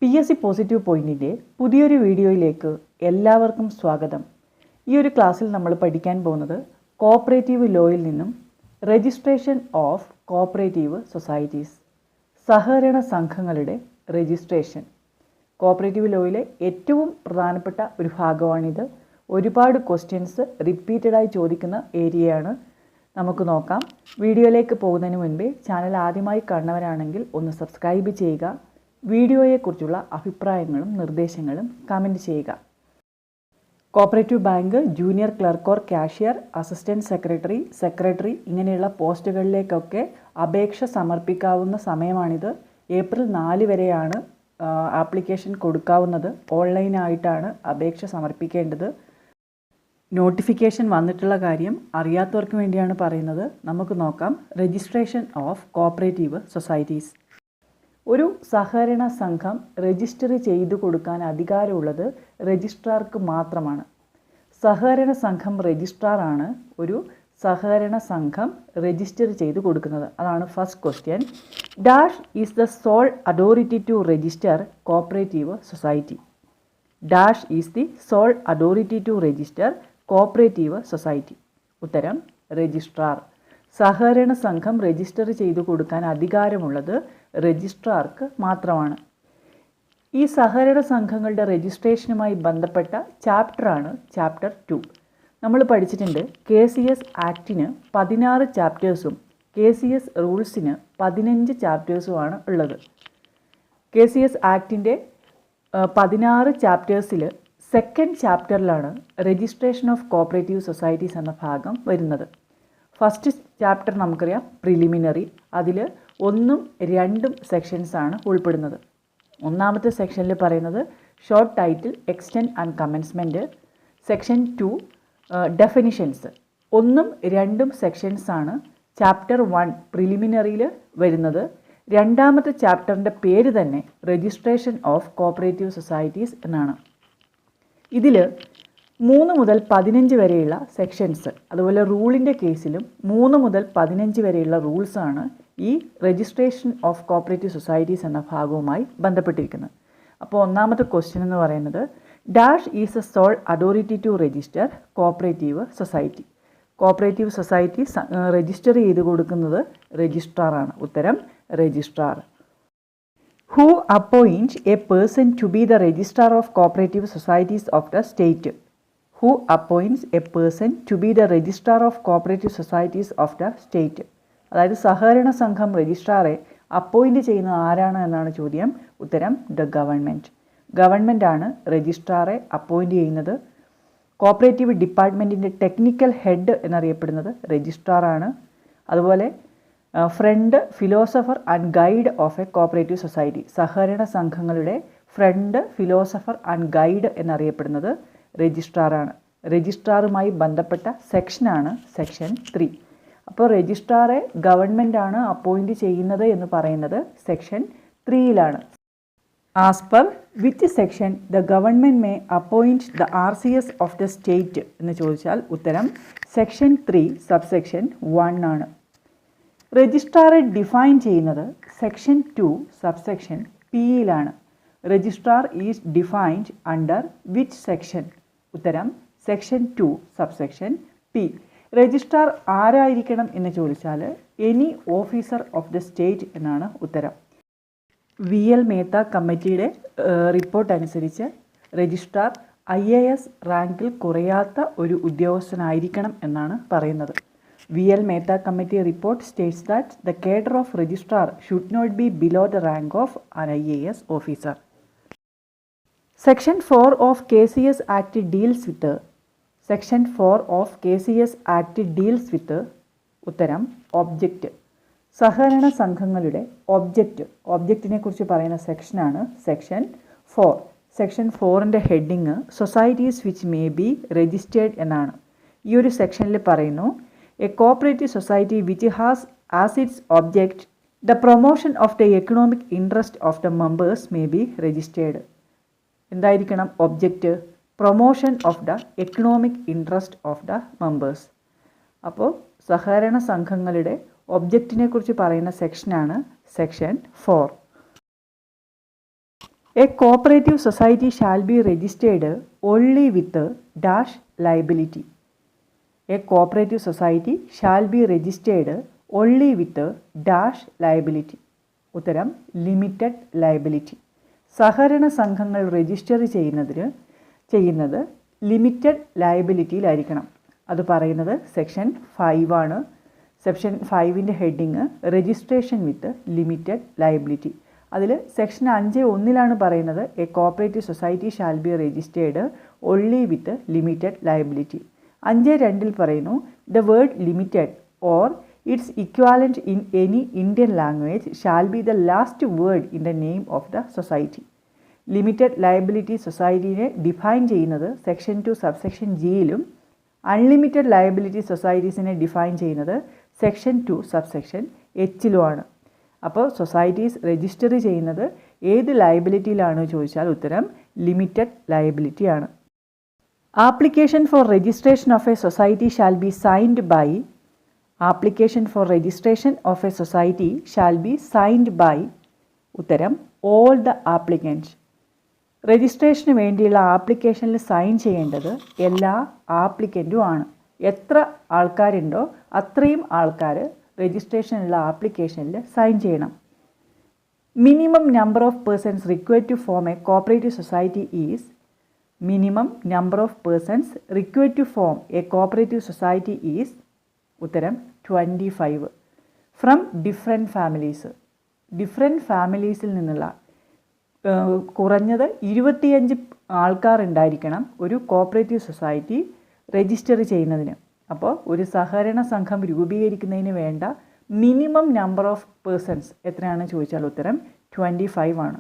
PSC positive പോയിന്റിൻ്റെ പുതിയൊരു വീഡിയോയിലേക്ക് എല്ലാവർക്കും സ്വാഗതം. ഈ ഒരു ക്ലാസ്സിൽ നമ്മൾ പഠിക്കാൻ പോകുന്നത് കോഓപ്പറേറ്റീവ് ലോയിൽ നിന്നും രജിസ്ട്രേഷൻ ഓഫ് കോഓപ്പറേറ്റീവ് സൊസൈറ്റീസ്, സഹകരണ സംഘങ്ങളുടെ രജിസ്ട്രേഷൻ. കോഓപ്പറേറ്റീവ് ലോയിലെ ഏറ്റവും പ്രധാനപ്പെട്ട ഒരു ഭാഗമാണിത്. ഒരുപാട് ക്വസ്റ്റ്യൻസ് റിപ്പീറ്റഡായി ചോദിക്കുന്ന ഏരിയയാണ്. നമുക്ക് നോക്കാം. വീഡിയോയിലേക്ക് പോകുന്നതിന് മുൻപേ ചാനൽ ആദ്യമായി കാണുന്നവരാണെങ്കിൽ ഒന്ന് സബ്സ്ക്രൈബ് ചെയ്യുക. വീഡിയോയെക്കുറിച്ചുള്ള അഭിപ്രായങ്ങളും നിർദ്ദേശങ്ങളും കമൻറ്റ് ചെയ്യുക. Cooperative bank junior clerk or cashier, assistant secretary ഇങ്ങനെയുള്ള പോസ്റ്റുകളിലേക്കൊക്കെ അപേക്ഷ സമർപ്പിക്കാവുന്ന സമയമാണിത്. ഏപ്രിൽ 4 വരെയാണ് ആപ്ലിക്കേഷൻ കൊടുക്കാവുന്നത്. ഓൺലൈനായിട്ടാണ് അപേക്ഷ സമർപ്പിക്കേണ്ടത്. നോട്ടിഫിക്കേഷൻ വന്നിട്ടുള്ള കാര്യം അറിയാത്തവർക്ക് വേണ്ടിയാണ് പറയുന്നത്. നമുക്ക് നോക്കാം. Registration of cooperative societies. ഒരു സഹകരണ സംഘം രജിസ്റ്റർ ചെയ്തു കൊടുക്കാൻ അധികാരമുള്ളത് രജിസ്ട്രാർക്ക് മാത്രമാണ്. സഹകരണ സംഘം രജിസ്ട്രാറാണ് ഒരു സഹകരണ സംഘം രജിസ്റ്റർ ചെയ്തു കൊടുക്കുന്നത്. അതാണ് first question. Dash is the sole authority to register cooperative society. Dash is the sole authority to register cooperative society. ഉത്തരം രജിസ്ട്രാർ. സഹകരണ സംഘം രജിസ്റ്റർ ചെയ്തു കൊടുക്കാൻ അധികാരമുള്ളത് രജിസ്ട്രാർക്ക് മാത്രമാണ്. ഈ സഹകരണ സംഘങ്ങളുടെ രജിസ്ട്രേഷനുമായി ബന്ധപ്പെട്ട ചാപ്റ്ററാണ് ചാപ്റ്റർ 2. നമ്മൾ പഠിച്ചിട്ടുണ്ട് KCS ആക്ടിന് 16 ചാപ്റ്റേഴ്സും KCS റൂൾസിന് 15 ചാപ്റ്റേഴ്സുമാണ് ഉള്ളത്. KCS ആക്ടിൻ്റെ 16 ചാപ്റ്റേഴ്സിൽ സെക്കൻഡ് ചാപ്റ്ററിലാണ് രജിസ്ട്രേഷൻ ഓഫ് കോഓപ്പറേറ്റീവ് സൊസൈറ്റീസ് എന്ന ഭാഗം വരുന്നത്. ഫസ്റ്റ് ചാപ്റ്റർ നമുക്കറിയാം പ്രിലിമിനറി. അതിൽ 1ഉം 2ഉം സെക്ഷൻസാണ് ഉൾപ്പെടുന്നത്. ഒന്നാമത്തെ സെക്ഷനിൽ പറയുന്നത് short title, extend and commencement. Section 2 definitions. 1ഉം 2ഉം സെക്ഷൻസാണ് ചാപ്റ്റർ 1 പ്രിലിമിനറിയിൽ വരുന്നത്. രണ്ടാമത്തെ ചാപ്റ്ററിൻ്റെ പേര് തന്നെ രജിസ്ട്രേഷൻ ഓഫ് കോഓപ്പറേറ്റീവ് സൊസൈറ്റീസ് എന്നാണ്. ഇതിൽ 3 മുതൽ 15 വരെയുള്ള സെക്ഷൻസ്, അതുപോലെ റൂളിൻ്റെ കേസിലും 3 മുതൽ 15 വരെയുള്ള റൂൾസാണ് ഈ രജിസ്ട്രേഷൻ ഓഫ് കോഓപ്പറേറ്റീവ് സൊസൈറ്റീസ് എന്ന ഭാഗവുമായി ബന്ധപ്പെട്ടിരിക്കുന്നത്. അപ്പോൾ ഒന്നാമത്തെ ക്വസ്റ്റ്യൻ എന്ന് പറയുന്നത് dash is a sole authority to register cooperative society. Cooperative society register ചെയ്ത് കൊടുക്കുന്നത് രജിസ്ട്രാറാണ്. ഉത്തരം registrar. Who appoints a person to be the registrar of cooperative societies of the state? Who appoints a person to be the registrar of cooperative societies of the state? അതായത് സഹകരണ സംഘം രജിസ്ട്രാറെ appoint ചെയ്യുന്നത് ആരാണ് എന്നാണ് ചോദ്യം. ഉത്തരം ഗവൺമെൻറ്. ഗവൺമെൻറ്റാണ് രജിസ്ട്രാറെ അപ്പോയിൻ്റ് ചെയ്യുന്നത്. കോഓപ്പറേറ്റീവ് ഡിപ്പാർട്ട്മെൻറ്റിൻ്റെ ടെക്നിക്കൽ ഹെഡ് എന്നറിയപ്പെടുന്നത് രജിസ്ട്രാറാണ്. അതുപോലെ friend, philosopher and guide of a cooperative society. സഹകരണ സംഘങ്ങളുടെ ഫ്രണ്ട്, ഫിലോസഫർ ആൻഡ് ഗൈഡ് എന്നറിയപ്പെടുന്നത് രജിസ്ട്രാറാണ്. രജിസ്ട്രാറുമായി ബന്ധപ്പെട്ട സെക്ഷനാണ് സെക്ഷൻ 3. അപ്പോൾ രജിസ്ട്രാറെ ഗവൺമെൻറ്റാണ് അപ്പോയിൻ്റ് ചെയ്യുന്നത് എന്ന് പറയുന്നത് സെക്ഷൻ 3യിലാണ്. As per which section the government may appoint the RCS of the state എന്ന് ചോദിച്ചാൽ ഉത്തരം സെക്ഷൻ 3 സബ്സെക്ഷൻ 1 ആണ്. രജിസ്ട്രാറെ ഡിഫൈൻ ചെയ്യുന്നത് സെക്ഷൻ 2 സബ്സെക്ഷൻ Pയിലാണ്. Registrar is defined under which section? ഉത്തരം സെക്ഷൻ 2 സബ്സെക്ഷൻ P. രജിസ്ട്രാർ ആരായിരിക്കണം എന്ന് ചോദിച്ചാൽ any officer of the state എന്നാണ് ഉത്തരം. VL മേത്ത കമ്മിറ്റിയുടെ റിപ്പോർട്ട് അനുസരിച്ച് രജിസ്ട്രാർ IAS റാങ്കിൽ കുറയാത്ത ഒരു ഉദ്യോഗസ്ഥനായിരിക്കണം എന്നാണ് പറയുന്നത്. VL Mehta Committee report states that the cadre of registrar should not be below the rank of an IAS officer. Section 4 of KCS Act deals with Section 4 of KCS Act deals with ഉത്തരം object. സഹകരണ സംഘങ്ങളുടെ ഒബ്ജക്റ്റിനെ കുറിച്ച് പറയുന്ന സെക്ഷനാണ് section 4. Section 4ൻ്റെ heading societies which may be registered എന്നാണ്. ഈ ഒരു സെക്ഷനിൽ പറയുന്നു A cooperative society which has as its object the promotion of the economic interest of the members may be registered. എന്തായിരിക്കണം object? Promotion of the economic interest of the members. അപ്പോൾ സഹകരണ സംഘങ്ങളുടെ ഒബ്ജക്റ്റിനെ കുറിച്ച് പറയുന്ന സെക്ഷനാണ് section 4. A cooperative society shall be registered only with dash liability. A cooperative society shall be registered only with dash liability. ഉത്തരം limited liability. സഹകരണ സംഘങ്ങൾ രജിസ്റ്റർ ചെയ്യുന്നത് ലിമിറ്റഡ് ലയബിലിറ്റിയിലായിരിക്കണം. അത് പറയുന്നത് സെക്ഷൻ 5 ആണ്. സെക്ഷൻ 5ൻ്റെ heading registration with limited liability. അതിൽ section 5(1) പറയുന്നത് a cooperative society shall be registered only with limited liability. 5(2) പറയുന്നു the word limited or its equivalent in any Indian language shall be the last word in the name of the society. Limited liability സൊസൈറ്റീനെ define ചെയ്യുന്നത് section 2 subsection ജിയിലും unlimited liability സൊസൈറ്റീസിനെ define ചെയ്യുന്നത് section 2 subsection എച്ചിലുമാണ്. അപ്പോൾ societies register ചെയ്യുന്നത് ഏത് ലയബിലിറ്റിയിലാണെന്ന് ചോദിച്ചാൽ ഉത്തരം ലിമിറ്റഡ് ലയബിലിറ്റിയാണ്. Application for registration of a society shall be signed by. Application for registration of a society shall be signed by. ഉത്തരം ഓൾ ദ ആപ്ലിക്കൻറ്റ്. രജിസ്ട്രേഷന് വേണ്ടിയുള്ള ആപ്ലിക്കേഷനിൽ സൈൻ ചെയ്യേണ്ടത് എല്ലാ ആപ്ലിക്കൻറ്റും ആണ്. എത്ര ആൾക്കാരുണ്ടോ അത്രയും ആൾക്കാർ രജിസ്ട്രേഷനുള്ള ആപ്ലിക്കേഷനിൽ സൈൻ ചെയ്യണം. Minimum number of persons required to form a cooperative society is. Minimum number of persons required to form a cooperative society is. ഉത്തരം 25. From different families. ഡിഫറെൻറ്റ് ഫാമിലീസിൽ നിന്നുള്ള കുറഞ്ഞത് 25 ആൾക്കാർ ഉണ്ടായിരിക്കണം ഒരു കോപ്പറേറ്റീവ് സൊസൈറ്റി രജിസ്റ്റർ ചെയ്യുന്നതിന്. അപ്പോൾ ഒരു സഹകരണ സംഘം രൂപീകരിക്കുന്നതിന് വേണ്ട മിനിമം നമ്പർ ഓഫ് പേഴ്സൺസ് എത്രയാണെന്ന് ചോദിച്ചാൽ ഉത്തരം 25 ആണ്.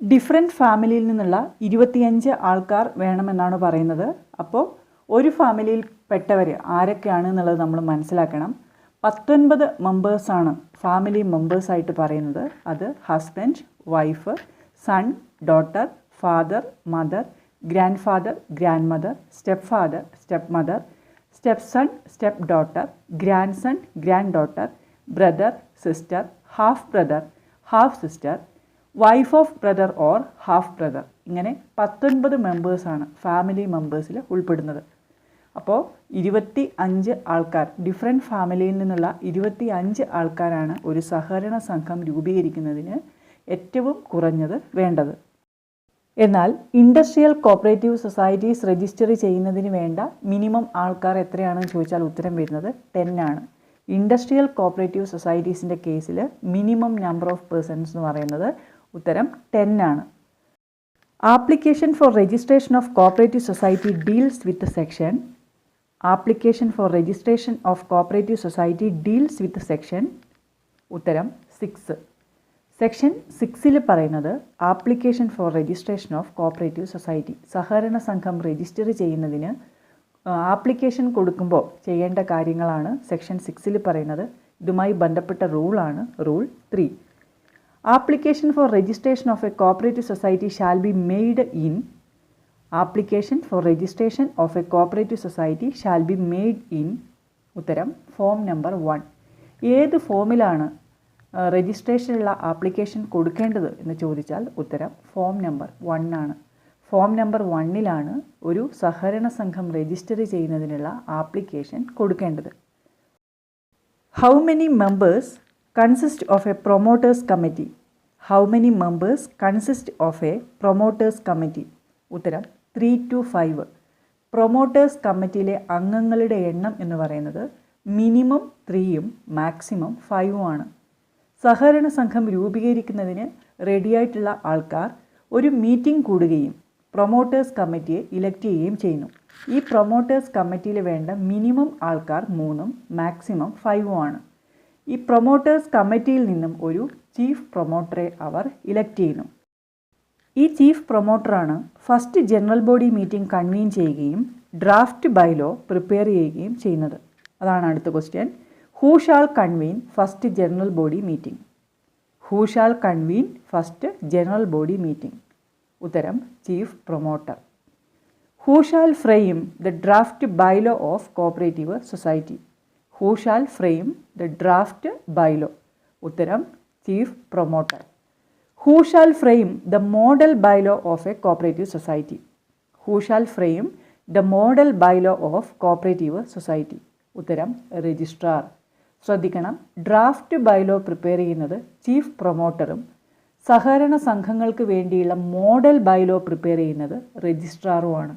ഡിഫറെൻറ്റ് ഫാമിലിയിൽ നിന്നുള്ള 25 ആൾക്കാർ വേണമെന്നാണ് പറയുന്നത്. അപ്പോൾ ഒരു ഫാമിലിയിൽ പെട്ടവർ ആരൊക്കെയാണ് എന്നുള്ളത് നമ്മൾ മനസ്സിലാക്കണം. 19 മെമ്പേഴ്സാണ് ഫാമിലി മെമ്പേഴ്സായിട്ട് പറയുന്നത്. അത് husband, wife, son, daughter, father, mother, grandfather, grandmother, stepfather, stepmother, stepson, stepdaughter, grandson, granddaughter, brother, sister, half brother, half sister, wife of brother or half brother. ഇങ്ങനെ 19 മെമ്പേഴ്സാണ് family മെമ്പേഴ്സിൽ ഉൾപ്പെടുന്നത്. അപ്പോൾ 25 ആൾക്കാർ, different ഫാമിലിയിൽ നിന്നുള്ള 25 ആൾക്കാരാണ് ഒരു സഹകരണ സംഘം രൂപീകരിക്കുന്നതിന് ഏറ്റവും കുറഞ്ഞത് വേണ്ടത്. എന്നാൽ ഇൻഡസ്ട്രിയൽ കോപ്പറേറ്റീവ് സൊസൈറ്റീസ് രജിസ്റ്റർ ചെയ്യുന്നതിന് വേണ്ട മിനിമം ആൾക്കാർ എത്രയാണെന്ന് ചോദിച്ചാൽ ഉത്തരം വരുന്നത് 10 ആണ്. ഇൻഡസ്ട്രിയൽ കോപ്പറേറ്റീവ് സൊസൈറ്റീസിൻ്റെ കേസിൽ മിനിമം നമ്പർ ഓഫ് പേഴ്സൺസ് എന്ന് പറയുന്നത് ഉത്തരം 10 ആണ്. Application for registration of cooperative society deals with section. Application for registration of cooperative society deals with section. ഉത്തരം 6. സെക്ഷൻ 6 പറയുന്നത് application for registration of cooperative society, സഹകരണ സംഘം register ചെയ്യുന്നതിന് ആപ്ലിക്കേഷൻ കൊടുക്കുമ്പോൾ ചെയ്യേണ്ട കാര്യങ്ങളാണ് സെക്ഷൻ 6 പറയുന്നത്. ഇതുമായി ബന്ധപ്പെട്ട റൂളാണ് rule 3. Application for registration of a cooperative society shall be made in. Application for registration of a cooperative society shall be made in. ഉത്തരം ഫോം നമ്പർ 1. ഏത് ഫോമിലാണ് രജിസ്ട്രേഷനുള്ള ആപ്ലിക്കേഷൻ കൊടുക്കേണ്ടത് എന്ന് ചോദിച്ചാൽ ഉത്തരം ഫോം നമ്പർ 1 ആണ്. ഫോം നമ്പർ 1ലാണ് ഒരു സഹകരണ സംഘം രജിസ്റ്റർ ചെയ്യുന്നതിനുള്ള ആപ്ലിക്കേഷൻ കൊടുക്കേണ്ടത്. How many members consist of A promoters committee. How many members consist of A promoters committee. ഉത്തരം 3 to 5. പ്രൊമോട്ടേഴ്സ് കമ്മിറ്റിയിലെ അംഗങ്ങളുടെ എണ്ണം എന്ന് പറയുന്നത് മിനിമം 3ഉം മാക്സിമം 5ഉം ആണ്. സഹകരണ സംഘം രൂപീകരിക്കുന്നതിന് റെഡിയായിട്ടുള്ള ആൾക്കാർ ഒരു മീറ്റിംഗ് കൂടുകയും പ്രൊമോട്ടേഴ്സ് കമ്മിറ്റിയെ ഇലക്ട് ചെയ്യുകയും ചെയ്യുന്നു. ഈ പ്രൊമോട്ടേഴ്സ് കമ്മിറ്റിയിൽ വേണ്ട മിനിമം ആൾക്കാർ 3ഉം മാക്സിമം 5ഉം ആണ്. ഈ പ്രൊമോട്ടേഴ്സ് കമ്മിറ്റിയിൽ നിന്നും ഒരു ചീഫ് പ്രൊമോട്ടറെ അവർ ഇലക്ട് ചെയ്യുന്നു. ഈ ചീഫ് പ്രൊമോട്ടറാണ് first general body meeting convene ചെയ്യുകയും ഡ്രാഫ്റ്റ് ബൈലോ പ്രിപ്പയർ ചെയ്യുകയും ചെയ്യുന്നത്. അതാണ് അടുത്ത question. Who shall convene first general body meeting. Who shall convene first general body meeting. ഉത്തരം chief promoter. Who shall frame the draft bylaw of cooperative society. Who shall frame the draft bylaw. ഉത്തരം chief promoter. Who shall frame the model bylaw of a cooperative society? Who shall frame the model bylaw of cooperative society? ഉത്തരം registrar. ശ്രദ്ധിക്കണം, draft bylaw prepare ചെയ്യുന്നത് chief പ്രൊമോട്ടറും സഹകരണ സംഘങ്ങൾക്ക് വേണ്ടിയുള്ള model bylaw prepare ചെയ്യുന്നത് രജിസ്ട്രാറുമാണ്.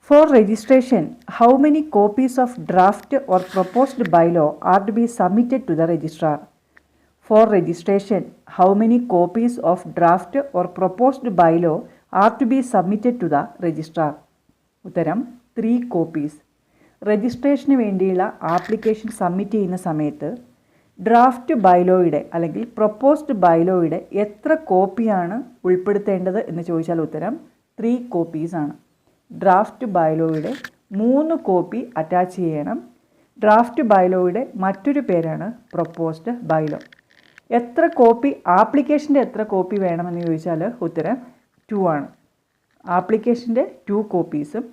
For registration, how many copies of draft or proposed bylaw are to be submitted to the registrar? For registration, how many copies of draft or proposed bylaw are to be submitted to the registrar? ഉത്തരം 3 copies. Registration വേണ്ടിയുള്ള application submit ചെയ്യുന്ന സമയത്ത് draft ബൈലോയുടെ അല്ലെങ്കിൽ proposed ബൈലോയുടെ എത്ര കോപ്പിയാണ് ഉൾപ്പെടുത്തേണ്ടത് എന്ന് ചോദിച്ചാൽ ഉത്തരം 3 copies ആണ്. ഡ്രാഫ്റ്റ് ബൈലോയുടെ 3 കോപ്പി അറ്റാച്ച് ചെയ്യണം. ഡ്രാഫ്റ്റ് ബൈലോയുടെ മറ്റൊരു പേരാണ് പ്രൊപ്പോസ്ഡ് ബൈലോ. എത്ര കോപ്പി, ആപ്ലിക്കേഷൻ്റെ എത്ര കോപ്പി വേണമെന്ന് ചോദിച്ചാൽ ഉത്തരം 2 ആണ്. ആപ്ലിക്കേഷൻ്റെ 2 കോപ്പീസും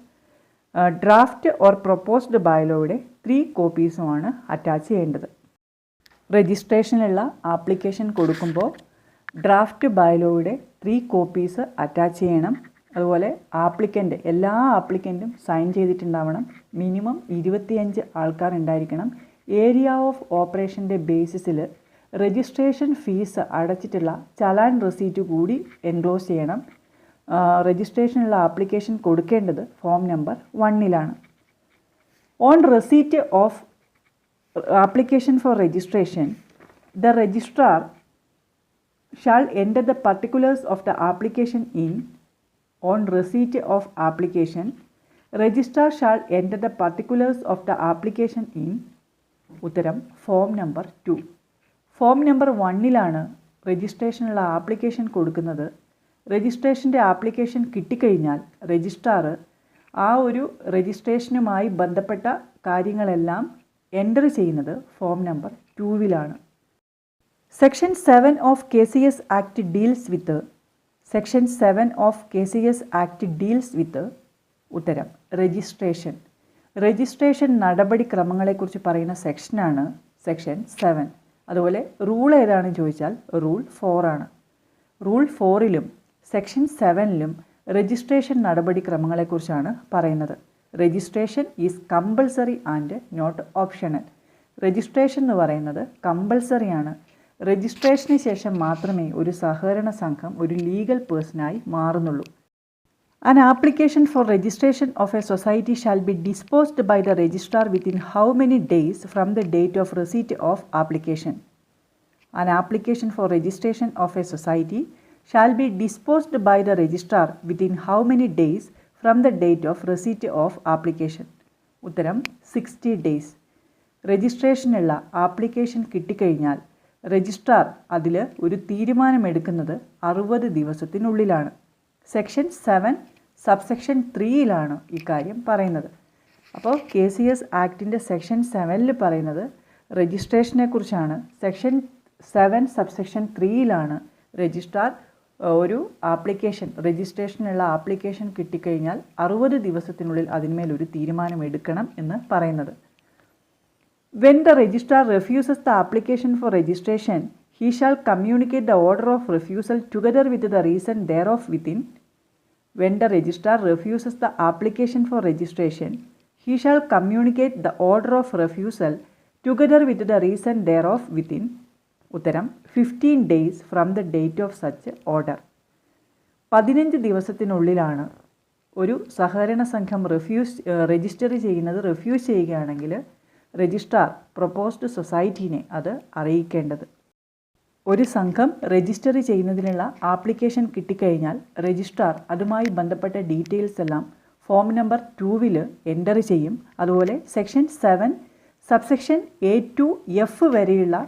ഡ്രാഫ്റ്റ് ഓർ പ്രൊപ്പോസ്ഡ് ബൈലോയുടെ 3 കോപ്പീസുമാണ് അറ്റാച്ച് ചെയ്യേണ്ടത്. രജിസ്ട്രേഷനുള്ള ആപ്ലിക്കേഷൻ കൊടുക്കുമ്പോൾ ഡ്രാഫ്റ്റ് ബൈലോയുടെ 3 കോപ്പീസ് അറ്റാച്ച് ചെയ്യണം. അതുപോലെ എല്ലാ ആപ്ലിക്കൻറ്റും സൈൻ ചെയ്തിട്ടുണ്ടാവണം. മിനിമം 25 ആൾക്കാർ ഉണ്ടായിരിക്കണം. ഏരിയ ഓഫ് ഓപ്പറേഷൻ്റെ ബേസിസിൽ രജിസ്ട്രേഷൻ ഫീസ് അടച്ചിട്ടുള്ള ചലാൻ റെസീറ്റ് കൂടി എൻക്ലോസ് ചെയ്യണം. രജിസ്ട്രേഷനുള്ള ആപ്ലിക്കേഷൻ കൊടുക്കേണ്ടത് ഫോം നമ്പർ 1-ലാണ്. On receipt of application for registration, the registrar shall enter the particulars of the application in. On receipt of application, registrar shall enter the particulars of the application in. ഉത്തരം form number 2. Form number 1-ലാണ് രജിസ്ട്രേഷനുള്ള application കൊടുക്കുന്നത്. രജിസ്ട്രേഷൻ്റെ application കിട്ടിക്കഴിഞ്ഞാൽ registrar ആ ഒരു രജിസ്ട്രേഷനുമായി ബന്ധപ്പെട്ട കാര്യങ്ങളെല്ലാം എൻ്റർ ചെയ്യുന്നത് ഫോം നമ്പർ 2-ലാണ്. Section 7 of KCS act deals with. Section 7 of KCS act deals with. ഉത്തരം രജിസ്ട്രേഷൻ. രജിസ്ട്രേഷൻ നടപടിക്രമങ്ങളെക്കുറിച്ച് പറയുന്ന സെക്ഷനാണ് സെക്ഷൻ 7. അതുപോലെ റൂൾ ഏതാണെന്ന് ചോദിച്ചാൽ റൂൾ 4 ആണ്. റൂൾ 4-ലും സെക്ഷൻ 7-ലും രജിസ്ട്രേഷൻ നടപടിക്രമങ്ങളെക്കുറിച്ചാണ് പറയുന്നത്. Registration is compulsory and not optional. Registration എന്ന് പറയുന്നത് കമ്പൾസറിയാണ്. രജിസ്ട്രേഷന് ശേഷം മാത്രമേ ഒരു സഹകരണ സംഘം ഒരു legal പേഴ്സണായി മാറുന്നുള്ളൂ. An application for registration of a society shall be disposed by the registrar within how many days from the date of receipt of application? An application for registration of a society shall be disposed by the registrar within how many days from the date of receipt of application? ഉത്തരം 60 days. രജിസ്ട്രേഷനുള്ള application കിട്ടിക്കഴിഞ്ഞാൽ registrar അതിൽ ഒരു തീരുമാനമെടുക്കുന്നത് 60 ദിവസത്തിനുള്ളിലാണ്. Section 7 subsection 3-ലാണ് ഇക്കാര്യം പറയുന്നത്. അപ്പോൾ KCS ആക്ടിൻ്റെ section 7-ൽ പറയുന്നത് രജിസ്ട്രേഷനെ കുറിച്ചാണ്. Section 7 subsection 3-ലാണ് registrar ഒരു ആപ്ലിക്കേഷൻ, രജിസ്ട്രേഷനുള്ള ആപ്ലിക്കേഷൻ കിട്ടിക്കഴിഞ്ഞാൽ 60 ദിവസത്തിനുള്ളിൽ അതിന്മേലൊരു തീരുമാനമെടുക്കണം എന്ന് പറയുന്നത്. When the registrar refuses the application for registration, he shall communicate the order of refusal together with the reason thereof within. When the registrar refuses the application for registration, he shall communicate the order of refusal together with the reason thereof within. ഉത്തരം 15 days from the date of such order. 15 ദിവസത്തിനുള്ളിലാണ് ഒരു സഹകരണ സംഘം register ചെയ്യുകയാണെങ്കിൽ registrar proposed സൊസൈറ്റീനെ അത് അറിയിക്കേണ്ടത്. ഒരു സംഘം register ചെയ്യുന്നതിനുള്ള application കിട്ടിക്കഴിഞ്ഞാൽ രജിസ്ട്രാർ അതുമായി ബന്ധപ്പെട്ട ഡീറ്റെയിൽസ് എല്ലാം ഫോം നമ്പർ 2-ൽ എൻ്റർ ചെയ്യും. അതുപോലെ സെക്ഷൻ 7 സബ്സെക്ഷൻ A-F വരെയുള്ള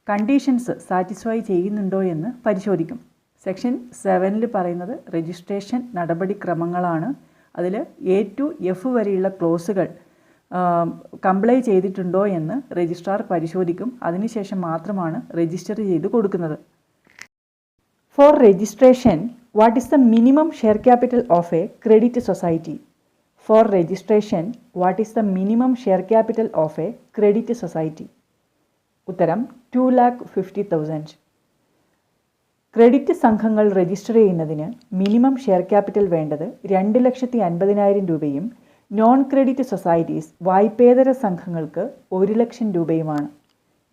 കണ്ടീഷൻസ് സാറ്റിസ്ഫൈ ചെയ്യുന്നുണ്ടോ എന്ന് പരിശോധിക്കും. സെക്ഷൻ 7-ൽ പറയുന്നത് രജിസ്ട്രേഷൻ നടപടിക്രമങ്ങളാണ്. അതിൽ A-F വരെയുള്ള ക്ലോസുകൾ കംപ്ലൈ ചെയ്തിട്ടുണ്ടോ എന്ന് രജിസ്ട്രാർ പരിശോധിക്കും. അതിനുശേഷം മാത്രമാണ് രജിസ്റ്റർ ചെയ്ത് കൊടുക്കുന്നത്. Four registration, what is the minimum share capital of A credit society? Four registration, what is the minimum share capital of A credit society? ഉത്തരം 2,50,000. ക്രെഡിറ്റ് സംഘങ്ങൾ രജിസ്റ്റർ ചെയ്യുന്നതിന് മിനിമം ഷെയർ ക്യാപിറ്റൽ വേണ്ടത് 2,50,000 രൂപയും നോൺ ക്രെഡിറ്റ് സൊസൈറ്റീസ് വായ്പേതര സംഘങ്ങൾക്ക് 1,00,000 രൂപയുമാണ്.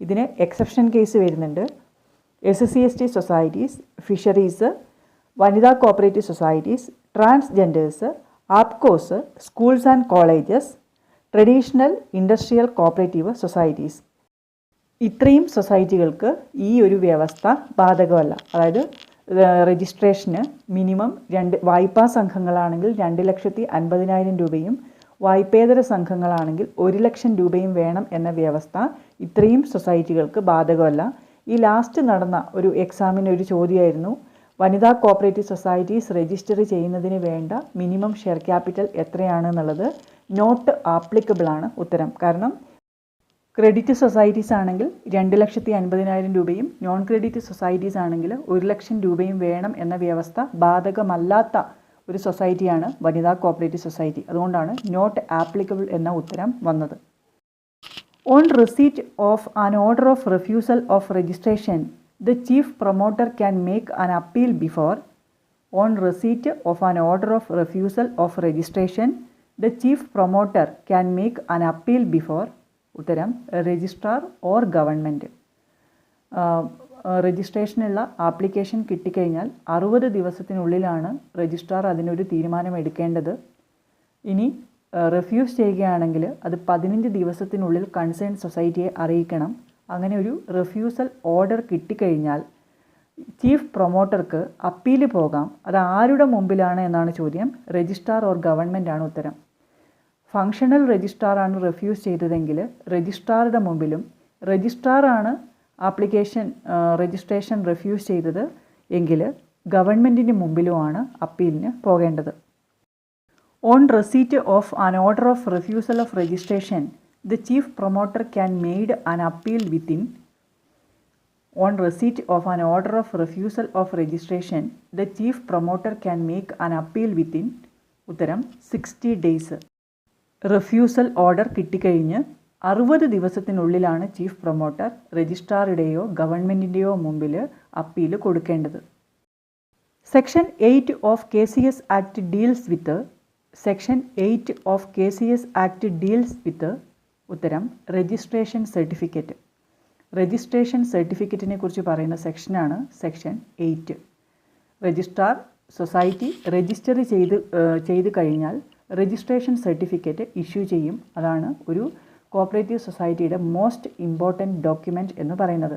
ഇതിന് exception case വരുന്നുണ്ട്. SC/ST societies, fisheries, വനിതാ cooperative societies, transgenders, ആപ്കോസ്, schools and colleges, traditional industrial cooperative societies. ഇത്രയും സൊസൈറ്റികൾക്ക് ഈ ഒരു വ്യവസ്ഥ ബാധകമല്ല. അതായത് രജിസ്ട്രേഷന് മിനിമം വായ്പാ സംഘങ്ങളാണെങ്കിൽ 2,50,000 രൂപയും വായ്പേതര സംഘങ്ങളാണെങ്കിൽ 1,00,000 രൂപയും വേണം എന്ന വ്യവസ്ഥ ഇത്രയും സൊസൈറ്റികൾക്ക് ബാധകമല്ല. ഈ ലാസ്റ്റ് നടന്ന ഒരു എക്സാമിന് ഒരു ചോദ്യമായിരുന്നു, വനിതാ കോപ്പറേറ്റീവ് സൊസൈറ്റീസ് രജിസ്റ്റർ ചെയ്യുന്നതിന് വേണ്ട മിനിമം ഷെയർ ക്യാപിറ്റൽ എത്രയാണെന്നുള്ളത് നോട്ട് ആപ്ലിക്കബിൾ ആണ് ഉത്തരം. കാരണം ക്രെഡിറ്റ് സൊസൈറ്റീസ് ആണെങ്കിൽ 2,50,000 രൂപയും നോൺ ക്രെഡിറ്റ് സൊസൈറ്റീസ് ആണെങ്കിൽ 1,00,000 രൂപയും വേണം എന്ന വ്യവസ്ഥ ബാധകമല്ലാത്ത ഒരു സൊസൈറ്റിയാണ് വനിതാ കോപ്പറേറ്റീവ് സൊസൈറ്റി. അതുകൊണ്ടാണ് നോട്ട് ആപ്ലിക്കബിൾ എന്ന ഉത്തരം വന്നത്. On receipt of an order of refusal of registration the chief promoter can make an appeal before. On receipt of an order of refusal of registration the chief promoter can make an appeal before. ഉത്തരം registrar or government. രജിസ്ട്രേഷനുള്ള application കിട്ടിക്കഴിഞ്ഞാൽ 60 ദിവസത്തിനുള്ളിലാണ് registrar അതിനൊരു തീരുമാനം എടുക്കേണ്ടത്. ഇനി refuse ചെയ്യുകയാണെങ്കിൽ അത് 15 ദിവസത്തിനുള്ളിൽ concern സൊസൈറ്റിയെ അറിയിക്കണം. അങ്ങനെ ഒരു റിഫ്യൂസൽ ഓർഡർ കിട്ടിക്കഴിഞ്ഞാൽ ചീഫ് പ്രൊമോട്ടർക്ക് അപ്പീൽ പോകാം. അത് ആരുടെ മുമ്പിലാണ് എന്നാണ് ചോദ്യം. രജിസ്ട്രാർ ഓർ ഗവൺമെൻറ് ആണ് ഉത്തരം. ഫങ്ഷണൽ രജിസ്ട്രാറാണ് റിഫ്യൂസ് ചെയ്തതെങ്കിൽ രജിസ്ട്രാറുടെ മുമ്പിലും, രജിസ്ട്രാറാണ് രജിസ്ട്രേഷൻ റിഫ്യൂസ് ചെയ്തത് എങ്കിൽ ഗവൺമെൻറ്റിന് മുമ്പിലുമാണ് അപ്പീലിന് പോകേണ്ടത്. On receipt of an order of refusal of registration the chief promoter can made an appeal within. On receipt of an order of refusal of registration the chief promoter can make an appeal within. ഉത്തരം 60 days. Refusal order കിട്ടിക്കഴിഞ്ഞ് 60 ദിവസത്തിനുള്ളിലാണ് chief promoter രജിസ്ട്രാറുടെയോ ഗവൺമെൻറ്റിൻ്റെയോ മുമ്പിൽ appeal കൊടുക്കേണ്ടത്. Section 8 of KCS act deals with. Section 8 of KCS act deals with. ഉത്തരം registration certificate. Registration സർട്ടിഫിക്കറ്റിനെ കുറിച്ച് പറയുന്ന സെക്ഷനാണ് സെക്ഷൻ 8. രജിസ്ട്രാർ സൊസൈറ്റി രജിസ്റ്റർ ചെയ്ത് കഴിഞ്ഞാൽ രജിസ്ട്രേഷൻ സർട്ടിഫിക്കറ്റ് ഇഷ്യൂ ചെയ്യും. അതാണ് ഒരു കോപ്പറേറ്റീവ് സൊസൈറ്റിയുടെ മോസ്റ്റ് ഇമ്പോർട്ടൻറ്റ് ഡോക്യുമെൻ്റ് എന്ന് പറയുന്നത്.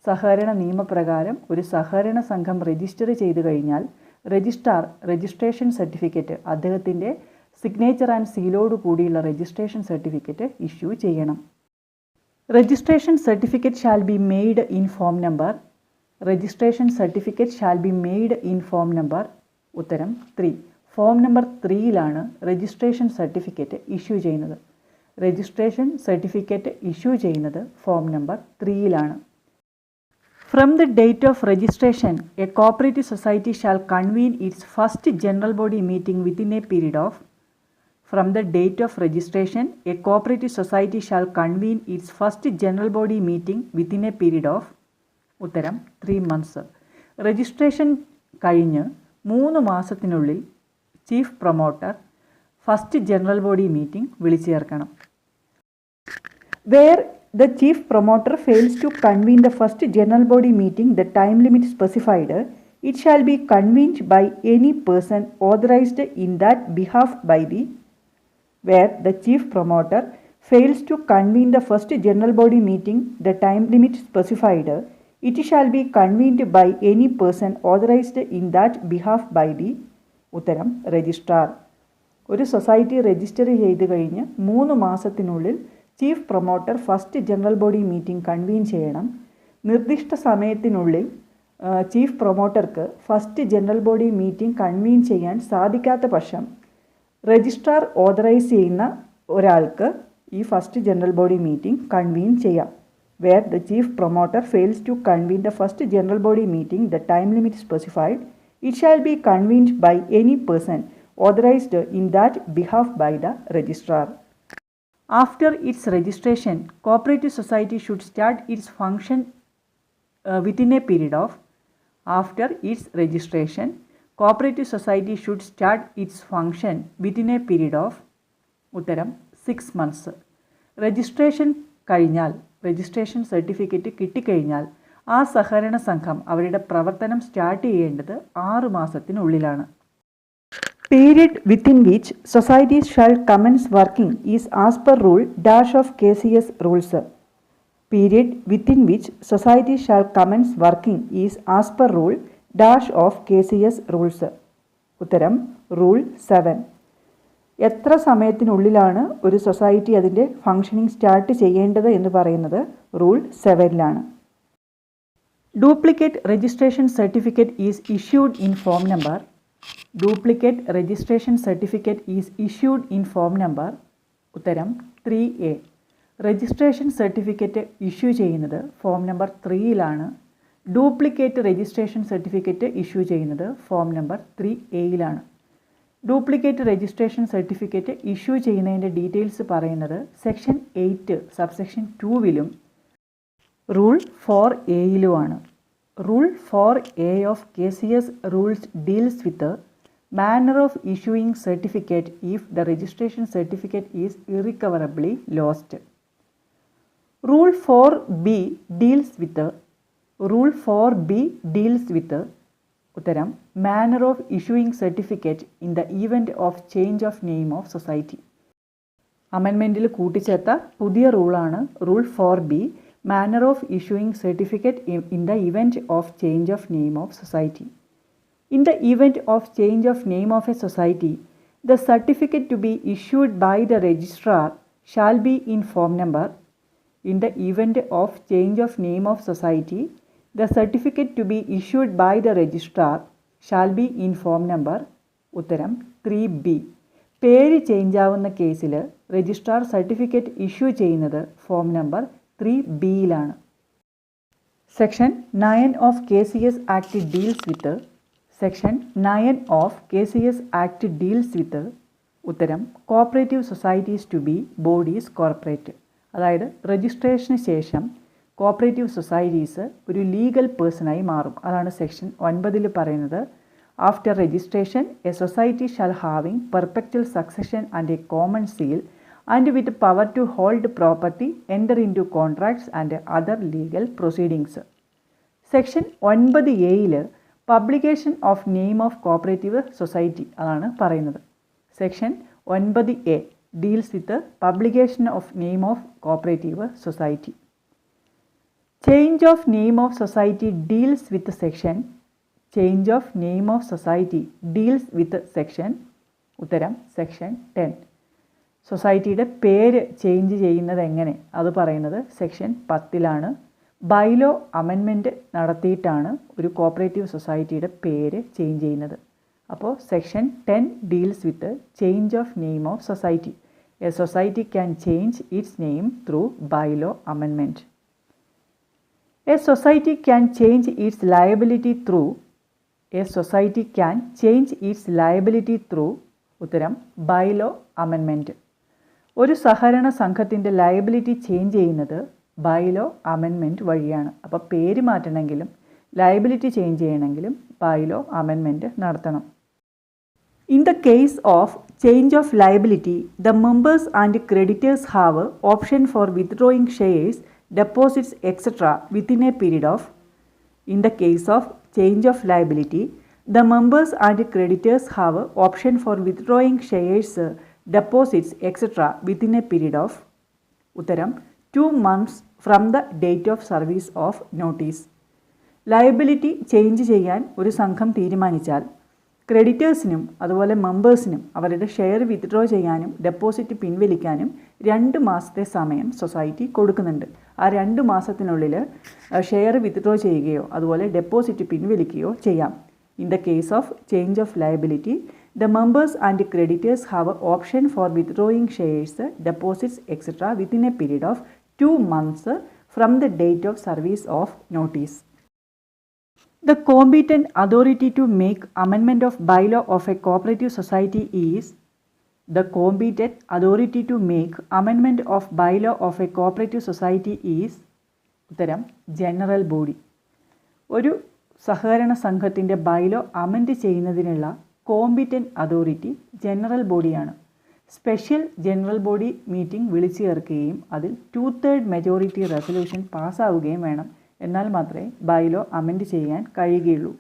സഹകരണ നിയമപ്രകാരം ഒരു സഹകരണ സംഘം രജിസ്റ്റർ ചെയ്ത് കഴിഞ്ഞാൽ രജിസ്ട്രാർ രജിസ്ട്രേഷൻ സർട്ടിഫിക്കറ്റ് അദ്ദേഹത്തിൻ്റെ സിഗ്നേച്ചർ ആൻഡ് സീലോട് കൂടിയുള്ള രജിസ്ട്രേഷൻ സർട്ടിഫിക്കറ്റ് ഇഷ്യൂ ചെയ്യണം. Registration certificate shall be made in form number. Registration certificate shall be made in form number. ഉത്തരം 3. ഫോം നമ്പർ 3യിലാണ് രജിസ്ട്രേഷൻ സർട്ടിഫിക്കറ്റ് ഇഷ്യൂ ചെയ്യുന്നത്. രജിസ്ട്രേഷൻ സർട്ടിഫിക്കറ്റ് ഇഷ്യൂ ചെയ്യുന്നത് form number 3യിലാണ്. From the date of registration a cooperative society shall convene its first general body meeting within a period of. From the date of registration a cooperative society shall convene its first general body meeting within a period of. ഉത്തരം 3 months. Registration കഴിഞ്ഞ് 3 മാസത്തിനുള്ളിൽ chief promoter first general body meeting വിളിച്ചു ചേർക്കണം. Where the chief promoter fails to convene the first general body meeting, the time limit specified, it shall be convened by any person authorized in that behalf by the. Where the chief promoter fails to convene the first general body meeting, the time limit specified, it shall be convened by any person authorized in that behalf by the. ഉത്തരം registrar. ഒരു society register ചെയ്ത് കഴിഞ്ഞ് 3 മാസത്തിനുള്ളിൽ chief promoter first general body meeting convene ചെയ്യണം. നിർദ്ദിഷ്ട സമയത്തിനുള്ളിൽ chief പ്രൊമോട്ടർക്ക് first general body meeting convene ചെയ്യാൻ സാധിക്കാത്ത പക്ഷം രജിസ്ട്രാർ ഓതറൈസ് ചെയ്യുന്ന ഒരാൾക്ക് ഈ first general body meeting convene ചെയ്യാം. Where the chief promoter fails to convene the first general body meeting the time limit specified, it shall be convened by any person authorized in that behalf by the registrar. After its registration, cooperative society should start its function within a period of. After its registration, cooperative society should start its function within a period of ഉത്തരം 6 months. Registration കഴിഞ്ഞാൽ, registration certificate കിട്ടിക്കഴിഞ്ഞാൽ ആ സഹകരണ സംഘം അവരുടെ പ്രവർത്തനം start ചെയ്യേണ്ടത് 6 മാസത്തിനുള്ളിലാണ്. Period within which societies shall commence working is as per rule dash of KCS rules. Period within which societies shall commence working is as per rule dash of KCS rules. ഉത്തരം rule 7. എത്ര സമയത്തിനുള്ളിലാണ് ഒരു society അതിൻ്റെ functioning start ചെയ്യേണ്ടത് എന്ന് പറയുന്നത് rule 7ലാണ്. Duplicate registration certificate is issued in form number. Duplicate registration certificate is issued in form number. ഉത്തരം 3A. Registration certificate issue ചെയ്യുന്നത് ഫോം നമ്പർ 3യിലാണ്. ഡ്യൂപ്ലിക്കേറ്റ് രജിസ്ട്രേഷൻ സർട്ടിഫിക്കറ്റ് ഇഷ്യൂ ചെയ്യുന്നത് ഫോം നമ്പർ 3Aയിലാണ്. Duplicate registration certificate issue ചെയ്യുന്നതിൻ്റെ details പറയുന്നത് section 8 subsection 2വിലും rule 4Aയിലുമാണ്. Rule 4A of KCS rules deals with manner of issuing certificate if the registration certificate is irrecoverably lost. Rule 4B deals with ഉത്തരം manner of issuing certificate in the event of change of name of society. അമെൻമെൻറ്റിൽ കൂട്ടിച്ചേർത്ത പുതിയ റൂളാണ് rule 4B, manner of issuing certificate in the event of change of name of society. In the event of change of name of a society, the certificate to be issued by the registrar shall be in form number. In the event of change of name of society, the certificate to be issued by the registrar shall be in form number. ഉത്തരം 3B. പേര് change ആവുന്ന കേസിൽ registrar certificate issue ചെയ്യുന്നത് form number 3Bയിലാണ്. Section 9 of KCS act deals with section 9 of KCS act deals with ഉത്തരം cooperative societies to be bodies corporate. അതായത് രജിസ്ട്രേഷന് ശേഷം കോപ്പറേറ്റീവ് സൊസൈറ്റീസ് ഒരു ലീഗൽ പേഴ്സണായി മാറും. അതാണ് സെക്ഷൻ 9ൽ പറയുന്നത്. After registration a society shall having perpetual succession and a common seal and with power to hold property enter into contracts and other legal proceedings. Section 9A publication of name of cooperative society അതാണ് പറയുന്നത്. Section 9A deals with publication of name of cooperative society. Change of name of society deals with section change of name of society deals with section ഉത്തരം section 10. സൊസൈറ്റിയുടെ പേര് change ചെയ്യുന്നത് എങ്ങനെ അത് പറയുന്നത് section 10ലാണ്. Bylaw amendment നടത്തിയിട്ടാണ് ഒരു cooperative സൊസൈറ്റിയുടെ പേര് ചേഞ്ച് ചെയ്യുന്നത്. അപ്പോൾ section 10 deals with change of name of society. A society can change its name through bylaw amendment. A society can change its liability through ഉത്തരം ബൈലോ അമെൻമെൻറ്റ്. ഒരു സഹകരണ സംഘത്തിൻ്റെ liability change ചെയ്യുന്നത് ബൈലോ അമെൻമെൻറ്റ് വഴിയാണ്. അപ്പോൾ പേര് മാറ്റണമെങ്കിലും ലയബിലിറ്റി ചേഞ്ച് ചെയ്യണമെങ്കിലും ബൈലോ അമെൻമെൻറ്റ് നടത്തണം. In the case of change of liability the members and creditors have option for withdrawing shares, deposits etc. within a period of. In the case of change of liability, the members and creditors have option for withdrawing shares, deposits etc. within a period of ഉത്തരം 2 months from the date of service of notice. Liability change ചെയ്യാൻ ഒരു സംഘം തീരുമാനിച്ചാൽ ക്രെഡിറ്റേഴ്സിനും അതുപോലെ മെമ്പേഴ്സിനും അവരുടെ share withdraw ചെയ്യാനും deposit പിൻവലിക്കാനും 2 മാസത്തെ സമയം സൊസൈറ്റി കൊടുക്കുന്നുണ്ട്. ആ 2 മാസത്തിനുള്ളിൽ ഷെയർ വിത്ഡ്രോ ചെയ്യുകയോ അതുപോലെ ഡെപ്പോസിറ്റ് പിൻവലിക്കുകയോ ചെയ്യാം. In the case of change of liability the members and creditors have option for withdrawing shares, deposits etcetera within a period of 2 months from the date of service of notice. The competent authority to make amendment of bylaw of a cooperative society is ഉത്തരം general body. ഒരു സഹകരണ സംഘത്തിൻ്റെ bylaw amend ചെയ്യുന്നതിനുള്ള competent authority general ബോഡിയാണ്. Special general body meeting വിളിച്ചു ചേർക്കുകയും അതിൽ 2/3 majority resolution പാസ്സാവുകയും വേണം. എന്നാൽ മാത്രമേ ബൈലോ അമെൻഡ് ചെയ്യാൻ കഴിയുകയുള്ളൂ.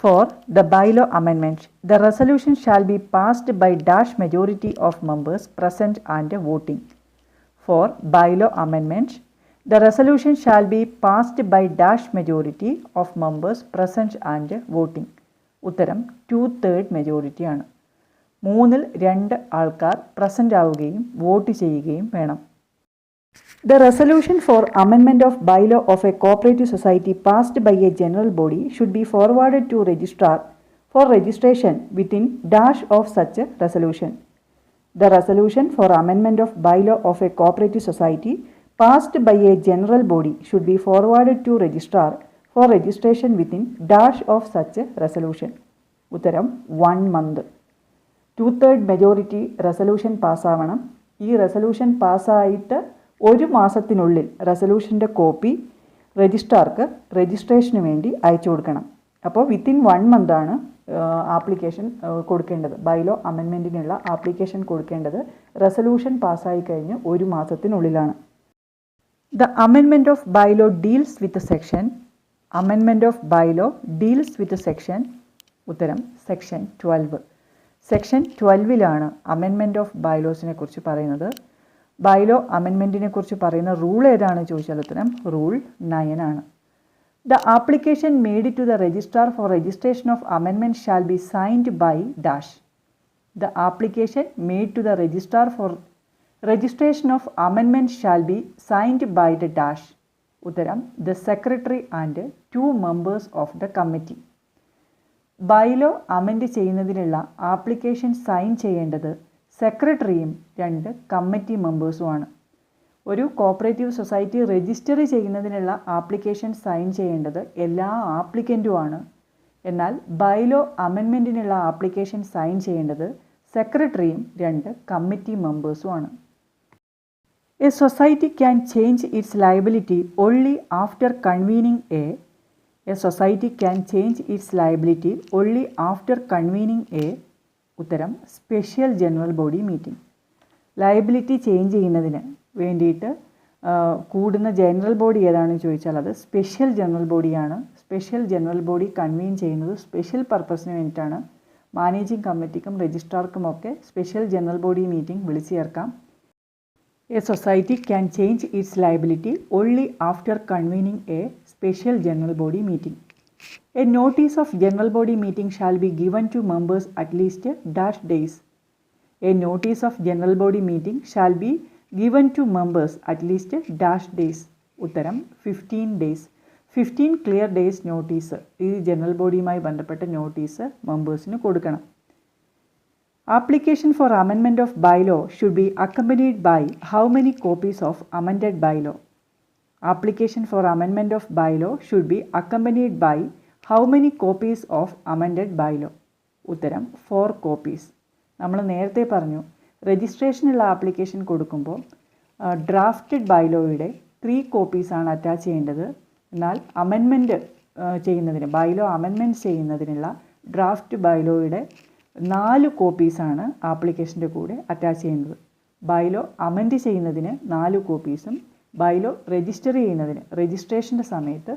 For the bylaw amendment, the resolution shall be passed by dash majority of members present and voting. For bylaw amendment, the resolution shall be passed by dash majority of members present and voting. ഉത്തരം 2/3 majority ആണ്. 3/2 ആൾക്കാർ present ആവുകയും vote ചെയ്യുകയും വേണം. The resolution for amendment of bylaw of a cooperative society passed by a general body should be forwarded to registrar for registration within dash of such a resolution. The resolution for amendment of bylaw of a cooperative society passed by a general body should be forwarded to registrar for registration within dash of such a resolution. ഉത്തരം 1 month. 2/3 majority resolution പാസ്സാവണം. ഈ resolution പാസ്സായിട്ട് 1 മാസത്തിനുള്ളിൽ റെസൊല്യൂഷൻ്റെ copy രജിസ്ട്രാർക്ക് registration വേണ്ടി അയച്ചു കൊടുക്കണം. അപ്പോൾ within 1 മന്താണ് application കൊടുക്കേണ്ടത്. Bylaw അമെൻമെൻറ്റിനുള്ള ആപ്ലിക്കേഷൻ കൊടുക്കേണ്ടത് റെസൊല്യൂഷൻ പാസ്സായി കഴിഞ്ഞ് 1 മാസത്തിനുള്ളിലാണ്. The amendment of bylaw deals with section. Amendment of bylaw deals with section. ഉത്തരം സെക്ഷൻ 12. സെക്ഷൻ 12ലാണ് അമെൻമെൻറ്റ് ഓഫ് ബൈലോസിനെ കുറിച്ച് പറയുന്നത്. ബൈലോ അമെൻമെൻറ്റിനെ കുറിച്ച് പറയുന്ന റൂൾ ഏതാണ് ചോദിച്ചാൽ ഉത്തരം റൂൾ 9 ആണ്. The application made to the registrar for registration of amendment shall be signed by dash. The application made to the registrar for registration of amendment shall be signed by the dash. ഉത്തരം the secretary and 2 members of the committee. Bylaw amend ചെയ്യുന്നതിനുള്ള application sign ചെയ്യേണ്ടത് സെക്രട്ടറിയും 2 committee മെമ്പേഴ്സുമാണ്. ഒരു cooperative society register ചെയ്യുന്നതിനുള്ള application sign ചെയ്യേണ്ടത് എല്ലാ ആപ്ലിക്കൻറ്റുമാണ്. എന്നാൽ ബൈലോ അമെൻമെൻറ്റിനുള്ള ആപ്ലിക്കേഷൻ സൈൻ ചെയ്യേണ്ടത് സെക്രട്ടറിയും 2 കമ്മിറ്റി മെമ്പേഴ്സുമാണ്. A society can change its liability only after convening a society can change its liability only after convening ഉത്തരം special general body meeting. Liability change ചെയ്യുന്നതിന് വേണ്ടിയിട്ട് കൂടുന്ന ജനറൽ ബോഡി ഏതാണെന്ന് ചോദിച്ചാൽ അത് സ്പെഷ്യൽ ജനറൽ ബോഡിയാണ്. സ്പെഷ്യൽ ജനറൽ ബോഡി കൺവീൻ ചെയ്യുന്നത് special പർപ്പസിന് വേണ്ടിയിട്ടാണ്. മാനേജിംഗ് കമ്മിറ്റിക്കും രജിസ്ട്രാർക്കുമൊക്കെ സ്പെഷ്യൽ ജനറൽ ബോഡി മീറ്റിംഗ് വിളിച്ചു ചേർക്കാം. A society can change its liability only after convening a special general body meeting. A notice of general body meeting shall be given to members at least dash days. A notice of general body meeting shall be given to members at least dash days. ഉത്തരം 15 days. 15 clear days notice ഈ general ബോഡിയുമായി ബന്ധപ്പെട്ട notice മെമ്പേഴ്സിന് കൊടുക്കണം. Application for amendment of bylaw should be accompanied by how many copies of amended bylaw. Application for amendment of bylaw should be accompanied by how many copies of amended bylaw. ഉത്തരം 4 copies. നമ്മൾ നേരത്തെ പറഞ്ഞു രജിസ്ട്രേഷനുള്ള application കൊടുക്കുമ്പോൾ drafted ബൈലോയുടെ 3 കോപ്പീസാണ് attach ചെയ്യേണ്ടത്. എന്നാൽ അമെൻമെൻറ്റ് ചെയ്യുന്നതിന് ബൈലോ അമെൻമെൻറ്റ് ചെയ്യുന്നതിനുള്ള ഡ്രാഫ്റ്റ് ബൈലോയുടെ 4 കോപ്പീസാണ് ആപ്ലിക്കേഷൻ്റെ കൂടെ അറ്റാച്ച് ചെയ്യുന്നത്. ബൈലോ അമെൻഡ് ചെയ്യുന്നതിന് 4 കോപ്പീസും ബൈലോ രജിസ്റ്റർ ചെയ്യുന്നതിന് രജിസ്ട്രേഷൻ്റെ സമയത്ത്